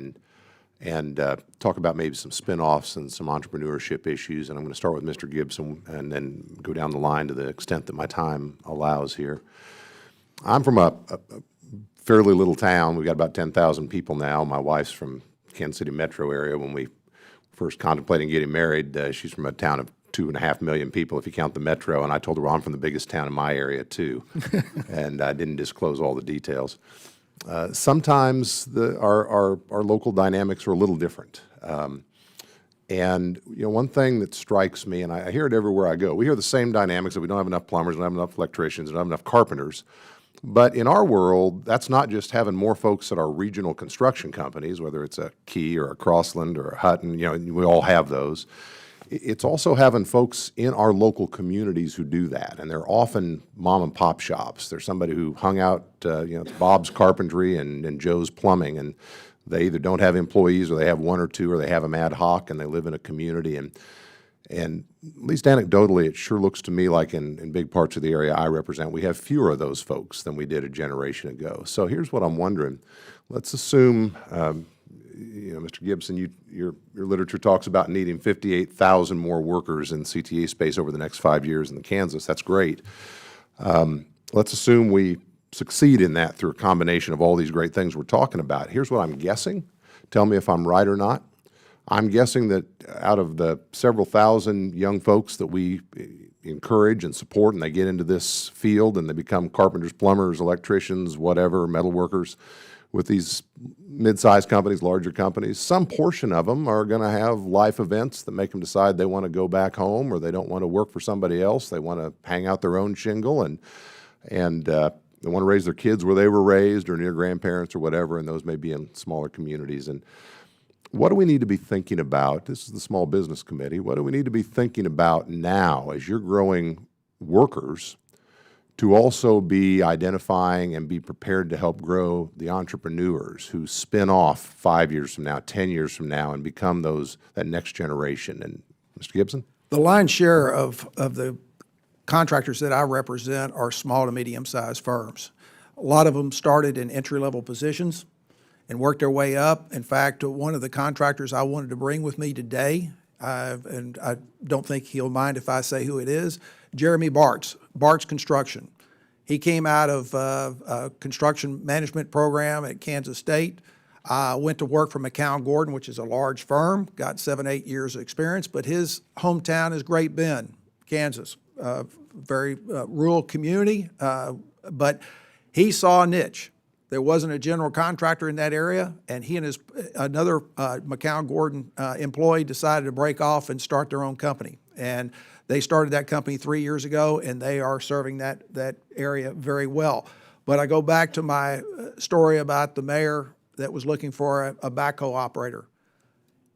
and talk about maybe some spin-offs and some entrepreneurship issues. And I'm going to start with Mr. Gibson and then go down the line to the extent that my time allows here. I'm from a fairly little town. We've got about 10,000 people now. My wife's from Kansas City metro area. When we first contemplating getting married, she's from a town of 2.5 million people if you count the metro, and I told her, well, I'm from the biggest town in my area too, and I didn't disclose all the details. Sometimes our local dynamics are a little different. And one thing that strikes me, and I hear it everywhere I go, we hear the same dynamics that we don't have enough plumbers, we don't have enough electricians, we don't have enough carpenters. But in our world, that's not just having more folks at our regional construction companies, whether it's a Key or a Crossland or a Hutton, we all have those. It's also having folks in our local communities who do that, and they're often mom and pop shops. There's somebody who hung out, it's Bob's Carpentry and Joe's Plumbing, and they either don't have employees or they have one or two or they have them ad hoc and they live in a community. And at least anecdotally, it sure looks to me like in big parts of the area I represent, we have fewer of those folks than we did a generation ago. So here's what I'm wondering. Let's assume, Mr. Gibson, your literature talks about needing 58,000 more workers in CTA space over the next 5 years in Kansas. That's great. Let's assume we succeed in that through a combination of all these great things we're talking about. Here's what I'm guessing. Tell me if I'm right or not. I'm guessing that out of the several thousand young folks that we encourage and support, and they get into this field and they become carpenters, plumbers, electricians, whatever, metal workers with these mid-sized companies, larger companies, some portion of them are going to have life events that make them decide they want to go back home or they don't want to work for somebody else. They want to hang out their own shingle and they want to raise their kids where they were raised or near grandparents or whatever, and those may be in smaller communities. And what do we need to be thinking about? This is the Small Business Committee. What do we need to be thinking about now as you're growing workers to also be identifying and be prepared to help grow the entrepreneurs who spin off 5 years from now, 10 years from now, and become that next generation? And Mr. Gibson? The lion's share of the contractors that I represent are small to medium-sized firms. A lot of them started in entry-level positions and worked their way up. In fact, one of the contractors I wanted to bring with me today, and I don't think he'll mind if I say who it is, Jeremy Bartz Construction. He came out of a construction management program at Kansas State, went to work for McCown Gordon, which is a large firm, got 7-8 years of experience, but his hometown is Great Bend, Kansas, very rural community, but he saw a niche. There wasn't a general contractor in that area, and he and another McCown Gordon employee decided to break off and start their own company. And they started that company 3 years ago, and they are serving that area very well. But I go back to my story about the mayor that was looking for a backhoe operator.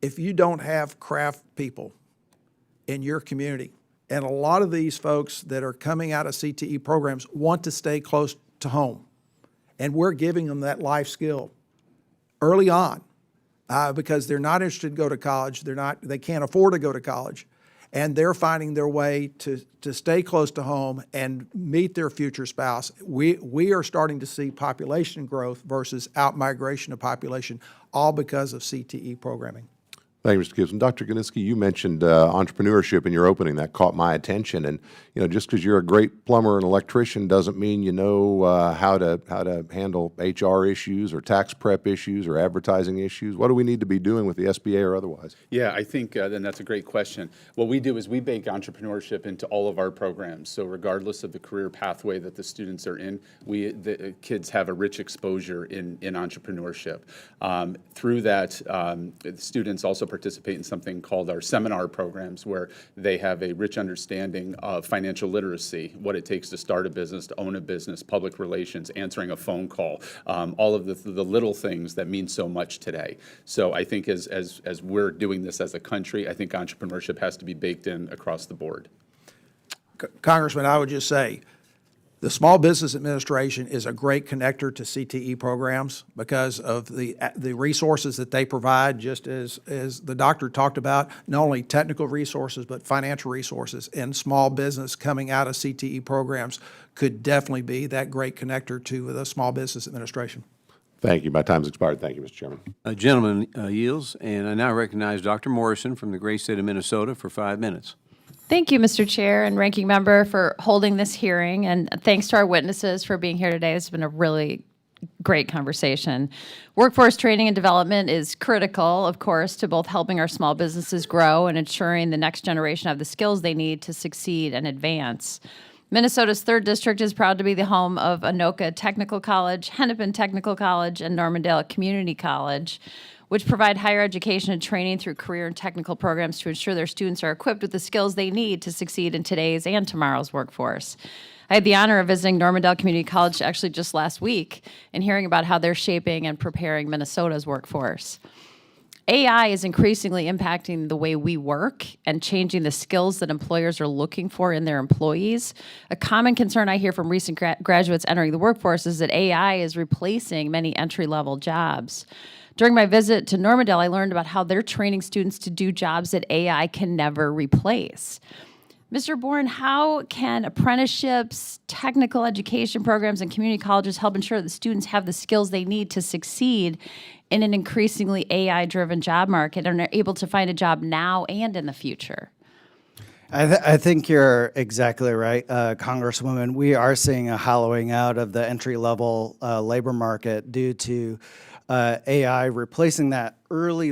If you don't have craft people in your community, and a lot of these folks that are coming out of CTE programs want to stay close to home, and we're giving them that life skill early on because they're not interested to go to college. They can't afford to go to college, and they're finding their way to stay close to home and meet their future spouse. We are starting to see population growth versus out-migration of population, all because of CTE programming. Thank you, Mr. Gibson. Dr. Gunuskey, you mentioned entrepreneurship in your opening. That caught my attention. And just because you're a great plumber and electrician doesn't mean you know how to handle HR issues or tax prep issues or advertising issues. What do we need to be doing with the SBA or otherwise? Yeah, I think then that's a great question. What we do is we bake entrepreneurship into all of our programs. So regardless of the career pathway that the students are in, the kids have a rich exposure in entrepreneurship. Through that, the students also participate in something called our seminar programs, where they have a rich understanding of financial literacy, what it takes to start a business, to own a business, public relations, answering a phone call, all of the little things that mean so much today. So I think as we're doing this as a country, I think entrepreneurship has to be baked in across the board. Congressman, I would just say, the Small Business Administration is a great connector to CTE programs because of the resources that they provide, just as the doctor talked about, not only technical resources, but financial resources. And small business coming out of CTE programs could definitely be that great connector to the Small Business Administration. Thank you. My time's expired. Thank you, Mr. Chairman. Gentleman yields, and I now recognize Dr. Morrison from the great state of Minnesota for 5 minutes. Thank you, Mr. Chair and Ranking Member, for holding this hearing, and thanks to our witnesses for being here today. It's been a really great conversation. Workforce training and development is critical, of course, to both helping our small businesses grow and ensuring the next generation have the skills they need to succeed and advance. Minnesota's 3rd District is proud to be the home of Anoka Technical College, Hennepin Technical College, and Normandale Community College, which provide higher education and training through career and technical programs to ensure their students are equipped with the skills they need to succeed in today's and tomorrow's workforce. I had the honor of visiting Normandale Community College actually just last week and hearing about how they're shaping and preparing Minnesota's workforce. AI is increasingly impacting the way we work and changing the skills that employers are looking for in their employees. A common concern I hear from recent graduates entering the workforce is that AI is replacing many entry-level jobs. During my visit to Normandale, I learned about how they're training students to do jobs that AI can never replace. Mr. Boren, how can apprenticeships, technical education programs, and community colleges help ensure that students have the skills they need to succeed in an increasingly AI-driven job market and are able to find a job now and in the future? I think you're exactly right, Congresswoman. We are seeing a hollowing out of the entry-level labor market due to AI replacing that early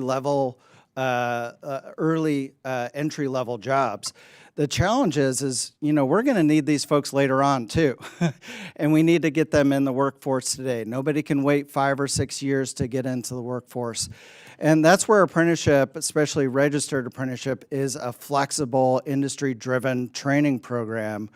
entry-level jobs. The challenge is, we're going to need these folks later on too, and we need to get them in the workforce today. Nobody can wait 5 or 6 years to get into the workforce. And that's where apprenticeship, especially registered apprenticeship, is a flexible, industry-driven training program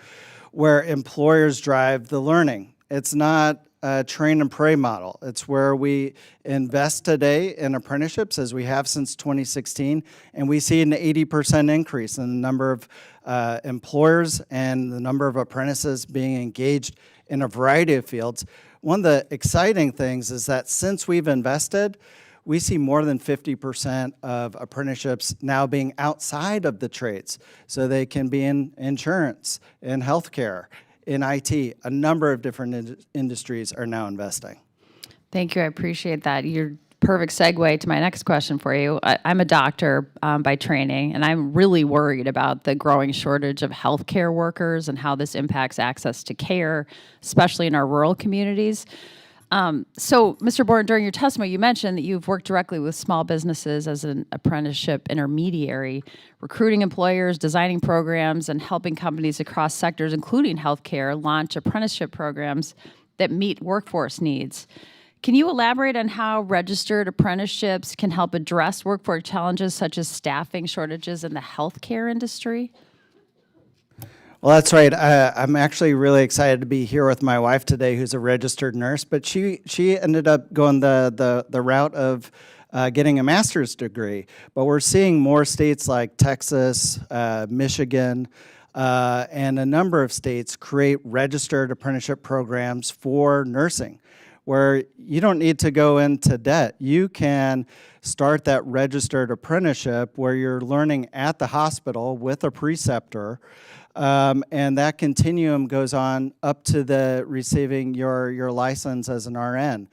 where employers drive the learning. It's not a train and pray model. It's where we invest today in apprenticeships, as we have since 2016, and we see an 80% increase in the number of employers and the number of apprentices being engaged in a variety of fields. One of the exciting things is that since we've invested, we see more than 50% of apprenticeships now being outside of the trades. So they can be in insurance, in healthcare, in IT. A number of different industries are now investing. Thank you. I appreciate that. You're perfect segue to my next question for you. I'm a doctor by training, and I'm really worried about the growing shortage of healthcare workers and how this impacts access to care, especially in our rural communities. So, Mr. Boren, during your testimony, you mentioned that you've worked directly with small businesses as an apprenticeship intermediary, recruiting employers, designing programs, and helping companies across sectors, including healthcare, launch apprenticeship programs that meet workforce needs. Can you elaborate on how registered apprenticeships can help address workforce challenges such as staffing shortages in the healthcare industry? Well, that's right. I'm actually really excited to be here with my wife today, who's a registered nurse, but she ended up going the route of getting a master's degree. But we're seeing more states like Texas, Michigan, and a number of states create registered apprenticeship programs for nursing, where you don't need to go into debt. You can start that registered apprenticeship where you're learning at the hospital with a preceptor, and that continuum goes on up to the receiving your license as an RN.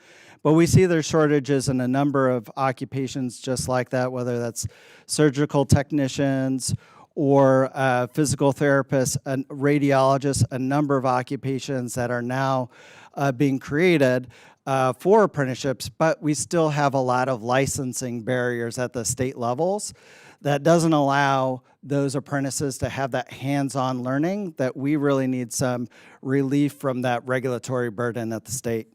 But we see there's shortages in a number of occupations just like that, whether that's surgical technicians or physical therapists, and radiologists, a number of occupations that are now being created for apprenticeships, but we still have a lot of licensing barriers at the state levels that doesn't allow those apprentices to have that hands-on learning that we really need some relief from that regulatory burden at the state.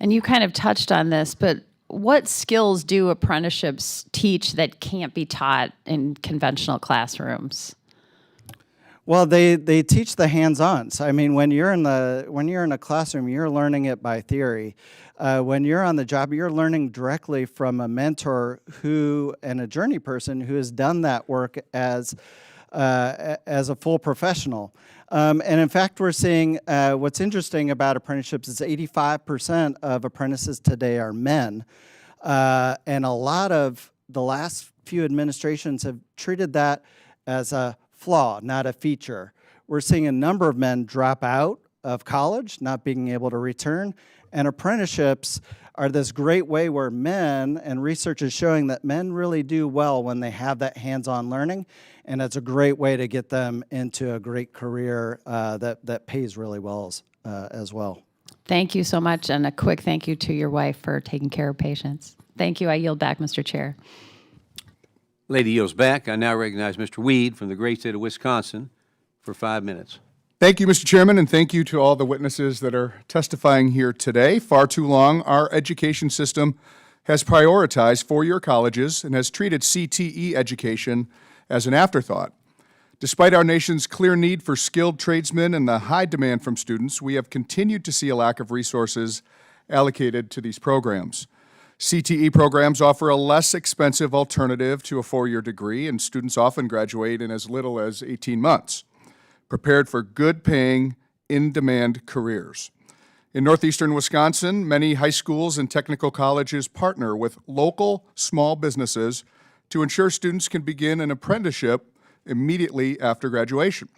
And you kind of touched on this, but what skills do apprenticeships teach that can't be taught in conventional classrooms? Well, they teach the hands-ons. I mean, when you're in a classroom, you're learning it by theory. When you're on the job, you're learning directly from a mentor and a journey person who has done that work as a full professional. And in fact, we're seeing what's interesting about apprenticeships is 85% of apprentices today are men. And a lot of the last few administrations have treated that as a flaw, not a feature. We're seeing a number of men drop out of college, not being able to return, and apprenticeships are this great way where men, and research is showing that men really do well when they have that hands-on learning, and it's a great way to get them into a great career that pays really well as well. Thank you so much, and a quick thank you to your wife for taking care of patients. Thank you. I yield back, Mr. Chair. Lady yields back. I now recognize Mr. Weed from the great state of Wisconsin for 5 minutes. Thank you, Mr. Chairman, and thank you to all the witnesses that are testifying here today. Far too long, our education system has prioritized four-year colleges and has treated CTE education as an afterthought. Despite our nation's clear need for skilled tradesmen and the high demand from students, we have continued to see a lack of resources allocated to these programs. CTE programs offer a less expensive alternative to a four-year degree, and students often graduate in as little as 18 months, prepared for good-paying, in-demand careers. In northeastern Wisconsin, many high schools and technical colleges partner with local small businesses to ensure students can begin an apprenticeship immediately after graduation.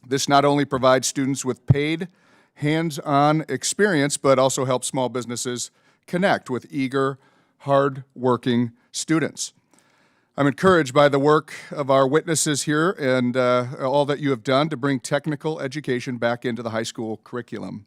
This not only provides students with paid, hands-on experience, but also helps small businesses connect with eager, hard-working students. I'm encouraged by the work of our witnesses here and all that you have done to bring technical education back into the high school curriculum.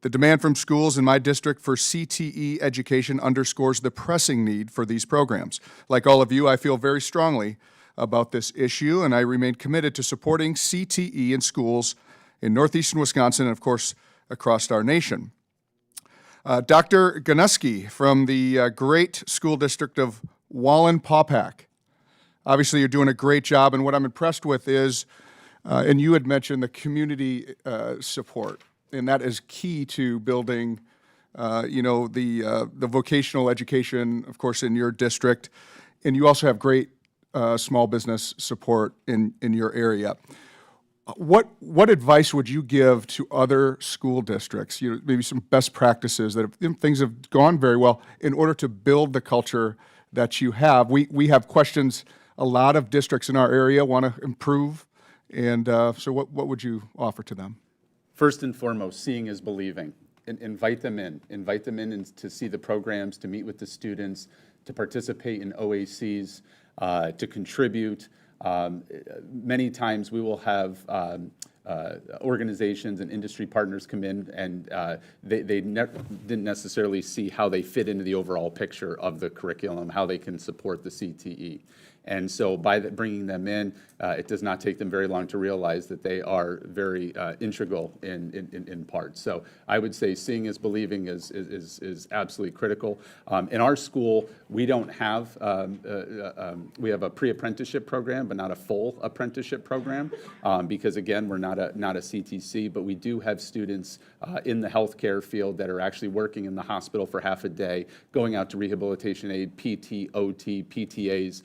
The demand from schools in my district for CTE education underscores the pressing need for these programs. Like all of you, I feel very strongly about this issue, and I remain committed to supporting CTE in schools in northeastern Wisconsin and, of course, across our nation. Dr. Gunuskey from the great school district of Wallenpaupack. Obviously, you're doing a great job, and what I'm impressed with is, and you had mentioned the community support, and that is key to building, the vocational education, of course, in your district, and you also have great small business support in your area. What advice would you give to other school districts, maybe some best practices that things have gone very well in order to build the culture that you have? We have questions. A lot of districts in our area want to improve, and so what would you offer to them? First and foremost, seeing is believing. Invite them in. Invite them in to see the programs, to meet with the students, to participate in OACs, to contribute. Many times we will have organizations and industry partners come in, and they didn't necessarily see how they fit into the overall picture of the curriculum, how they can support the CTE. And so by bringing them in, it does not take them very long to realize that they are very integral in part. So I would say seeing is believing is absolutely critical. In our school, we don't have, we have a pre-apprenticeship program, but not a full apprenticeship program, because again, we're not a CTC, but we do have students in the healthcare field that are actually working in the hospital for half a day, going out to rehabilitation aid, PT, OT, PTAs,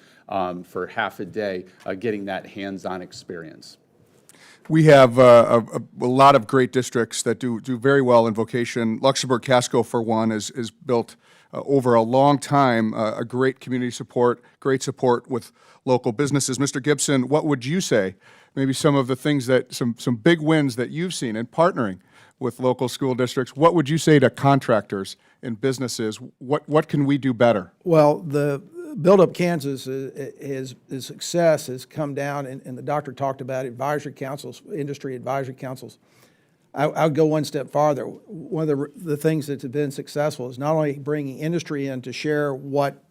for half a day, getting that hands-on experience. We have a lot of great districts that do very well in vocation. Luxembourg Casco, for one, is built over a long time, a great community support, great support with local businesses. Mr. Gibson, what would you say, maybe some of the things that, some big wins that you've seen in partnering with local school districts? What would you say to contractors and businesses? What can we do better? Well, the Build Up Kansas, his success has come down, and the doctor talked about advisory councils, industry advisory councils. I'll go one step farther. One of the things that's been successful is not only bringing industry in to share what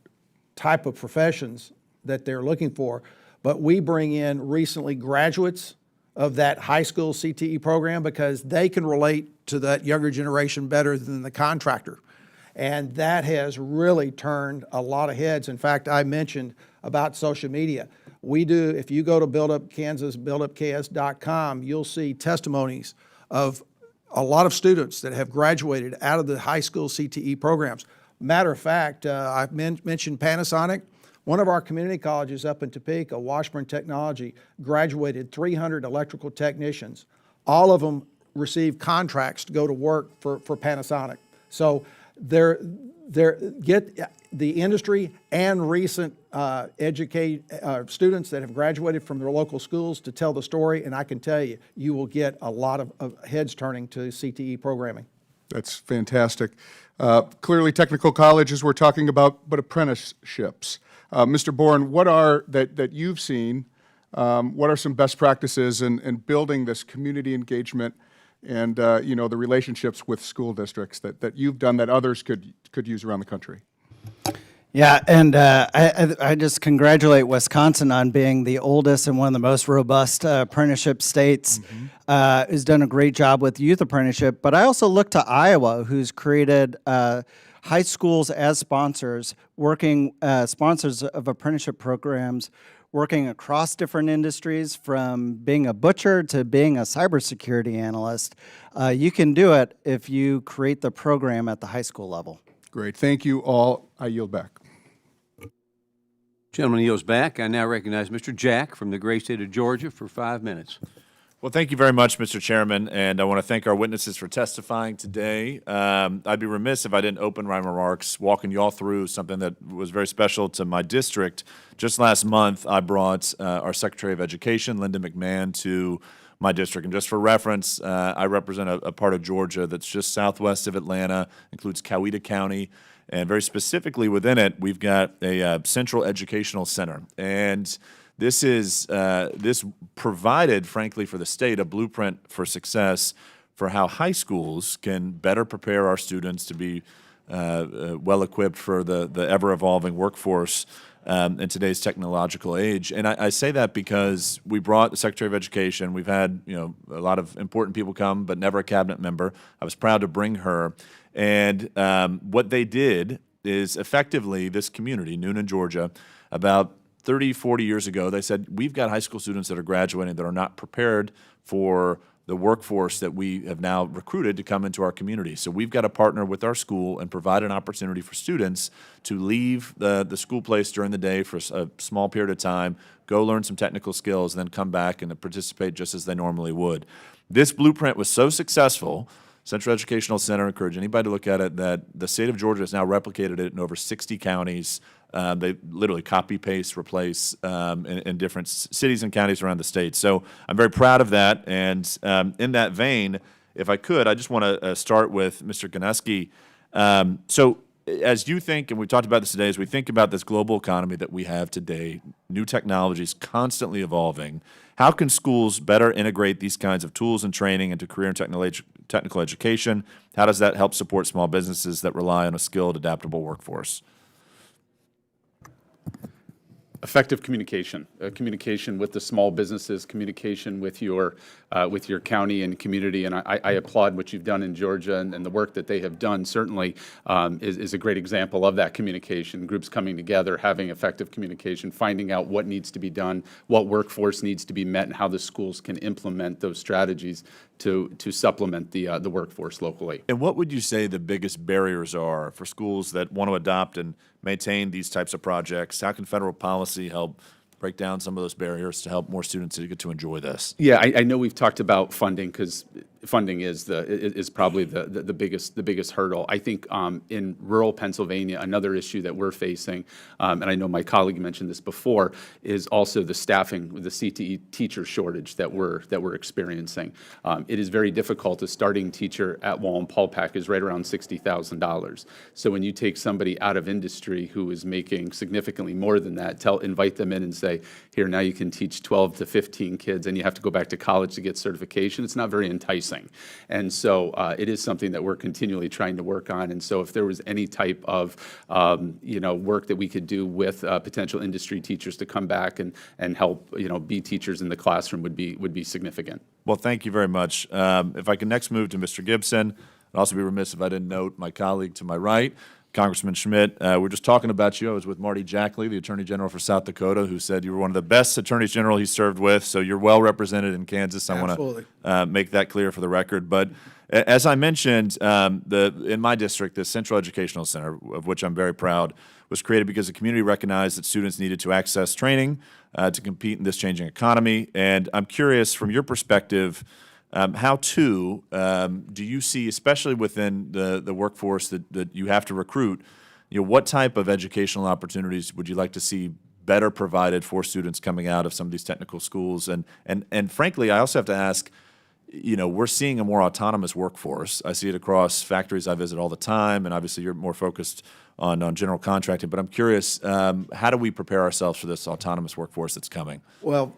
type of professions that they're looking for, but we bring in recently graduates of that high school CTE program because they can relate to that younger generation better than the contractor. And that has really turned a lot of heads. In fact, I mentioned about social media. We do, if you go to Build Up Kansas, buildupks.com, you'll see testimonies of a lot of students that have graduated out of the high school CTE programs. Matter of fact, I've mentioned Panasonic. One of our community colleges up in Topeka, Washburn Technology, graduated 300 electrical technicians. All of them received contracts to go to work for Panasonic. So get the industry and recent students that have graduated from their local schools to tell the story, and I can tell you, you will get a lot of heads turning to CTE programming. That's fantastic. Clearly, technical colleges we're talking about, but apprenticeships. Mr. Boren, what are, that you've seen, what are some best practices in building this community engagement and, you know, the relationships with school districts that you've done that others could use around the country? Yeah, and I just congratulate Wisconsin on being the oldest and one of the most robust apprenticeship states. Has done a great job with youth apprenticeship. But I also look to Iowa, who's created high schools as sponsors, working sponsors of apprenticeship programs, working across different industries, from being a butcher to being a cybersecurity analyst. You can do it if you create the program at the high school level. Great. Thank you all. I yield back. Gentleman yields back. I now recognize Mr. Jack from the great state of Georgia for 5 minutes. Well, thank you very much, Mr. Chairman, and I want to thank our witnesses for testifying today. I'd be remiss if I didn't open my remarks walking you all through something that was very special to my district. Just last month, I brought our Secretary of Education, Linda McMahon, to my district. And just for reference, I represent a part of Georgia that's just southwest of Atlanta, includes Coweta County, and very specifically within it, we've got a central educational center. And this is this provided, frankly, for the state a blueprint for success for how high schools can better prepare our students to be well equipped for the ever-evolving workforce in today's technological age. And I say that because we brought the Secretary of Education. We've had, you know, a lot of important people come, but never a cabinet member. I was proud to bring her. And what they did is effectively this community, Noonan, Georgia, about 30, 40 years ago, they said, we've got high school students that are graduating that are not prepared for the workforce that we have now recruited to come into our community. So we've got to partner with our school and provide an opportunity for students to leave the school place during the day for a small period of time, go learn some technical skills, then come back and participate just as they normally would. This blueprint was so successful, Central Educational Center, encourage anybody to look at it, that the state of Georgia has now replicated it in over 60 counties. They literally copy, paste, replace in different cities and counties around the state. So I'm very proud of that. And in that vein, if I could, I just want to start with Mr. Gunuskey. So as you think, and we've talked about this today, as we think about this global economy that we have today, new technologies constantly evolving, how can schools better integrate these kinds of tools and training into career and technical education? How does that help support small businesses that rely on a skilled, adaptable workforce? Effective communication, communication with the small businesses, communication with your county and community, and I applaud what you've done in Georgia and the work that they have done. Certainly is a great example of that communication. Groups coming together, having effective communication, finding out what needs to be done, what workforce needs to be met, and how the schools can implement those strategies to supplement the workforce locally. And what would you say the biggest barriers are for schools that want to adopt and maintain these types of projects? How can federal policy help break down some of those barriers to help more students to get to enjoy this? Yeah, I know we've talked about funding because funding is probably the biggest hurdle. I think in rural Pennsylvania, another issue that we're facing, and I know my colleague mentioned this before, is also the staffing, the CTE teacher shortage that we're experiencing. It is very difficult. A starting teacher at Wallenpaupack is right around $60,000. So when you take somebody out of industry who is making significantly more than that, invite them in and say, here, now you can teach 12 to 15 kids, and you have to go back to college to get certification. It's not very enticing. And so it is something that we're continually trying to work on. And so if there was any type of work that we could do with potential industry teachers to come back and help be teachers in the classroom would be significant. Well, thank you very much. If I can next move to Mr. Gibson, I'd also be remiss if I didn't note my colleague to my right, Congressman Schmidt. We're just talking about you. I was with Marty Jackley, the Attorney General for South Dakota, who said you were one of the best attorneys general he served with, so you're well represented in Kansas. I want to make that clear for the record. But as I mentioned, in my district, the Central Educational Center, of which I'm very proud, was created because the community recognized that students needed to access training to compete in this changing economy. And I'm curious, from your perspective, how do you see, especially within the workforce that you have to recruit, what type of educational opportunities would you like to see better provided for students coming out of some of these technical schools? And frankly, I also have to ask, we're seeing a more autonomous workforce. I see it across factories I visit all the time, and obviously you're more focused on general contracting. But I'm curious, how do we prepare ourselves for this autonomous workforce that's coming? Well,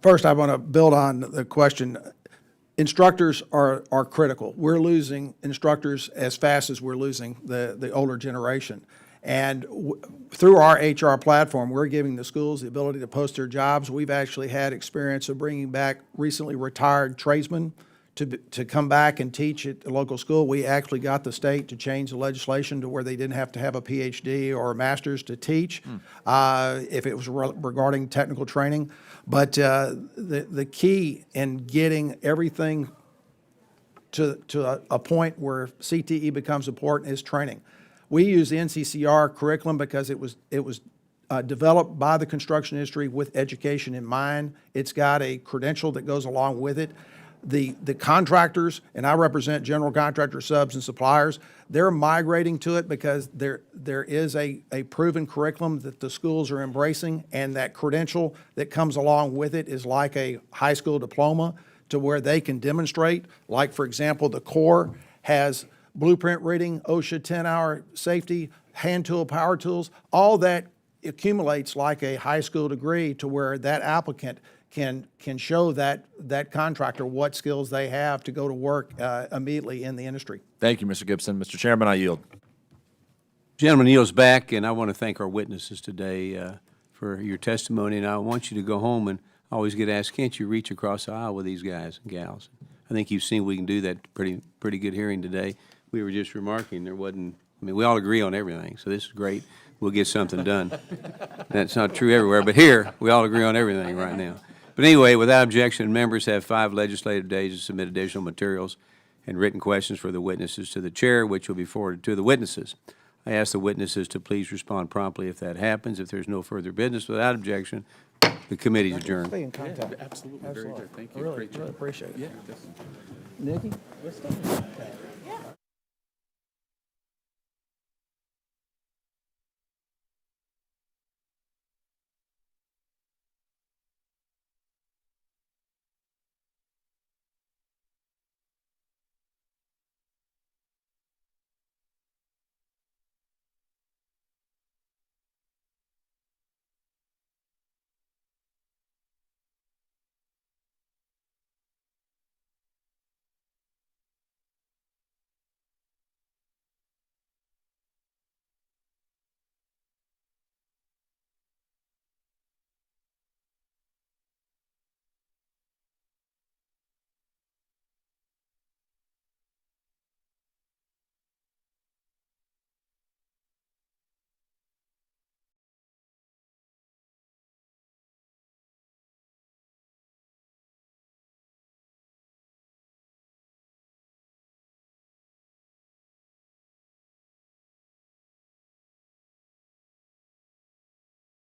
first, I want to build on the question. Instructors are critical. We're losing instructors as fast as we're losing the older generation. And through our HR platform, we're giving the schools the ability to post their jobs. We've actually had experience of bringing back recently retired tradesmen to come back and teach at the local school. We actually got the state to change the legislation to where they didn't have to have a PhD or a master's to teach if it was regarding technical training. But the key in getting everything to a point where CTE becomes important is training. We use the NCCR curriculum because it was developed by the construction industry with education in mind. It's got a credential that goes along with it. The contractors, and I represent general contractor subs and suppliers, they're migrating to it because there is a proven curriculum that the schools are embracing, and that credential that comes along with it is like a high school diploma to where they can demonstrate. Like, for example, the Corps has blueprint reading, OSHA 10-hour safety, hand tool, power tools. All that accumulates like a high school degree to where that applicant can show that contractor what skills they have to go to work immediately in the industry. Thank you, Mr. Gibson. Mr. Chairman, I yield. Gentleman yields back, and I want to thank our witnesses today for your testimony. And I want you to go home and always get asked, can't you reach across the aisle with these guys and gals? I think you've seen we can do that. Pretty good hearing today. We were just remarking there wasn't, we all agree on everything, so this is great. We'll get something done. That's not true everywhere, but here, we all agree on everything right now. But anyway, without objection, members have 5 legislative days to submit additional materials and written questions for the witnesses to the chair, which will be forwarded to the witnesses. I ask the witnesses to please respond promptly if that happens. If there's no further business, without objection, the committee is adjourned. Stay in contact. Absolutely. Very good. Thank you. Really, Great job. really appreciate it. Yeah. Nikki, let's stay in contact.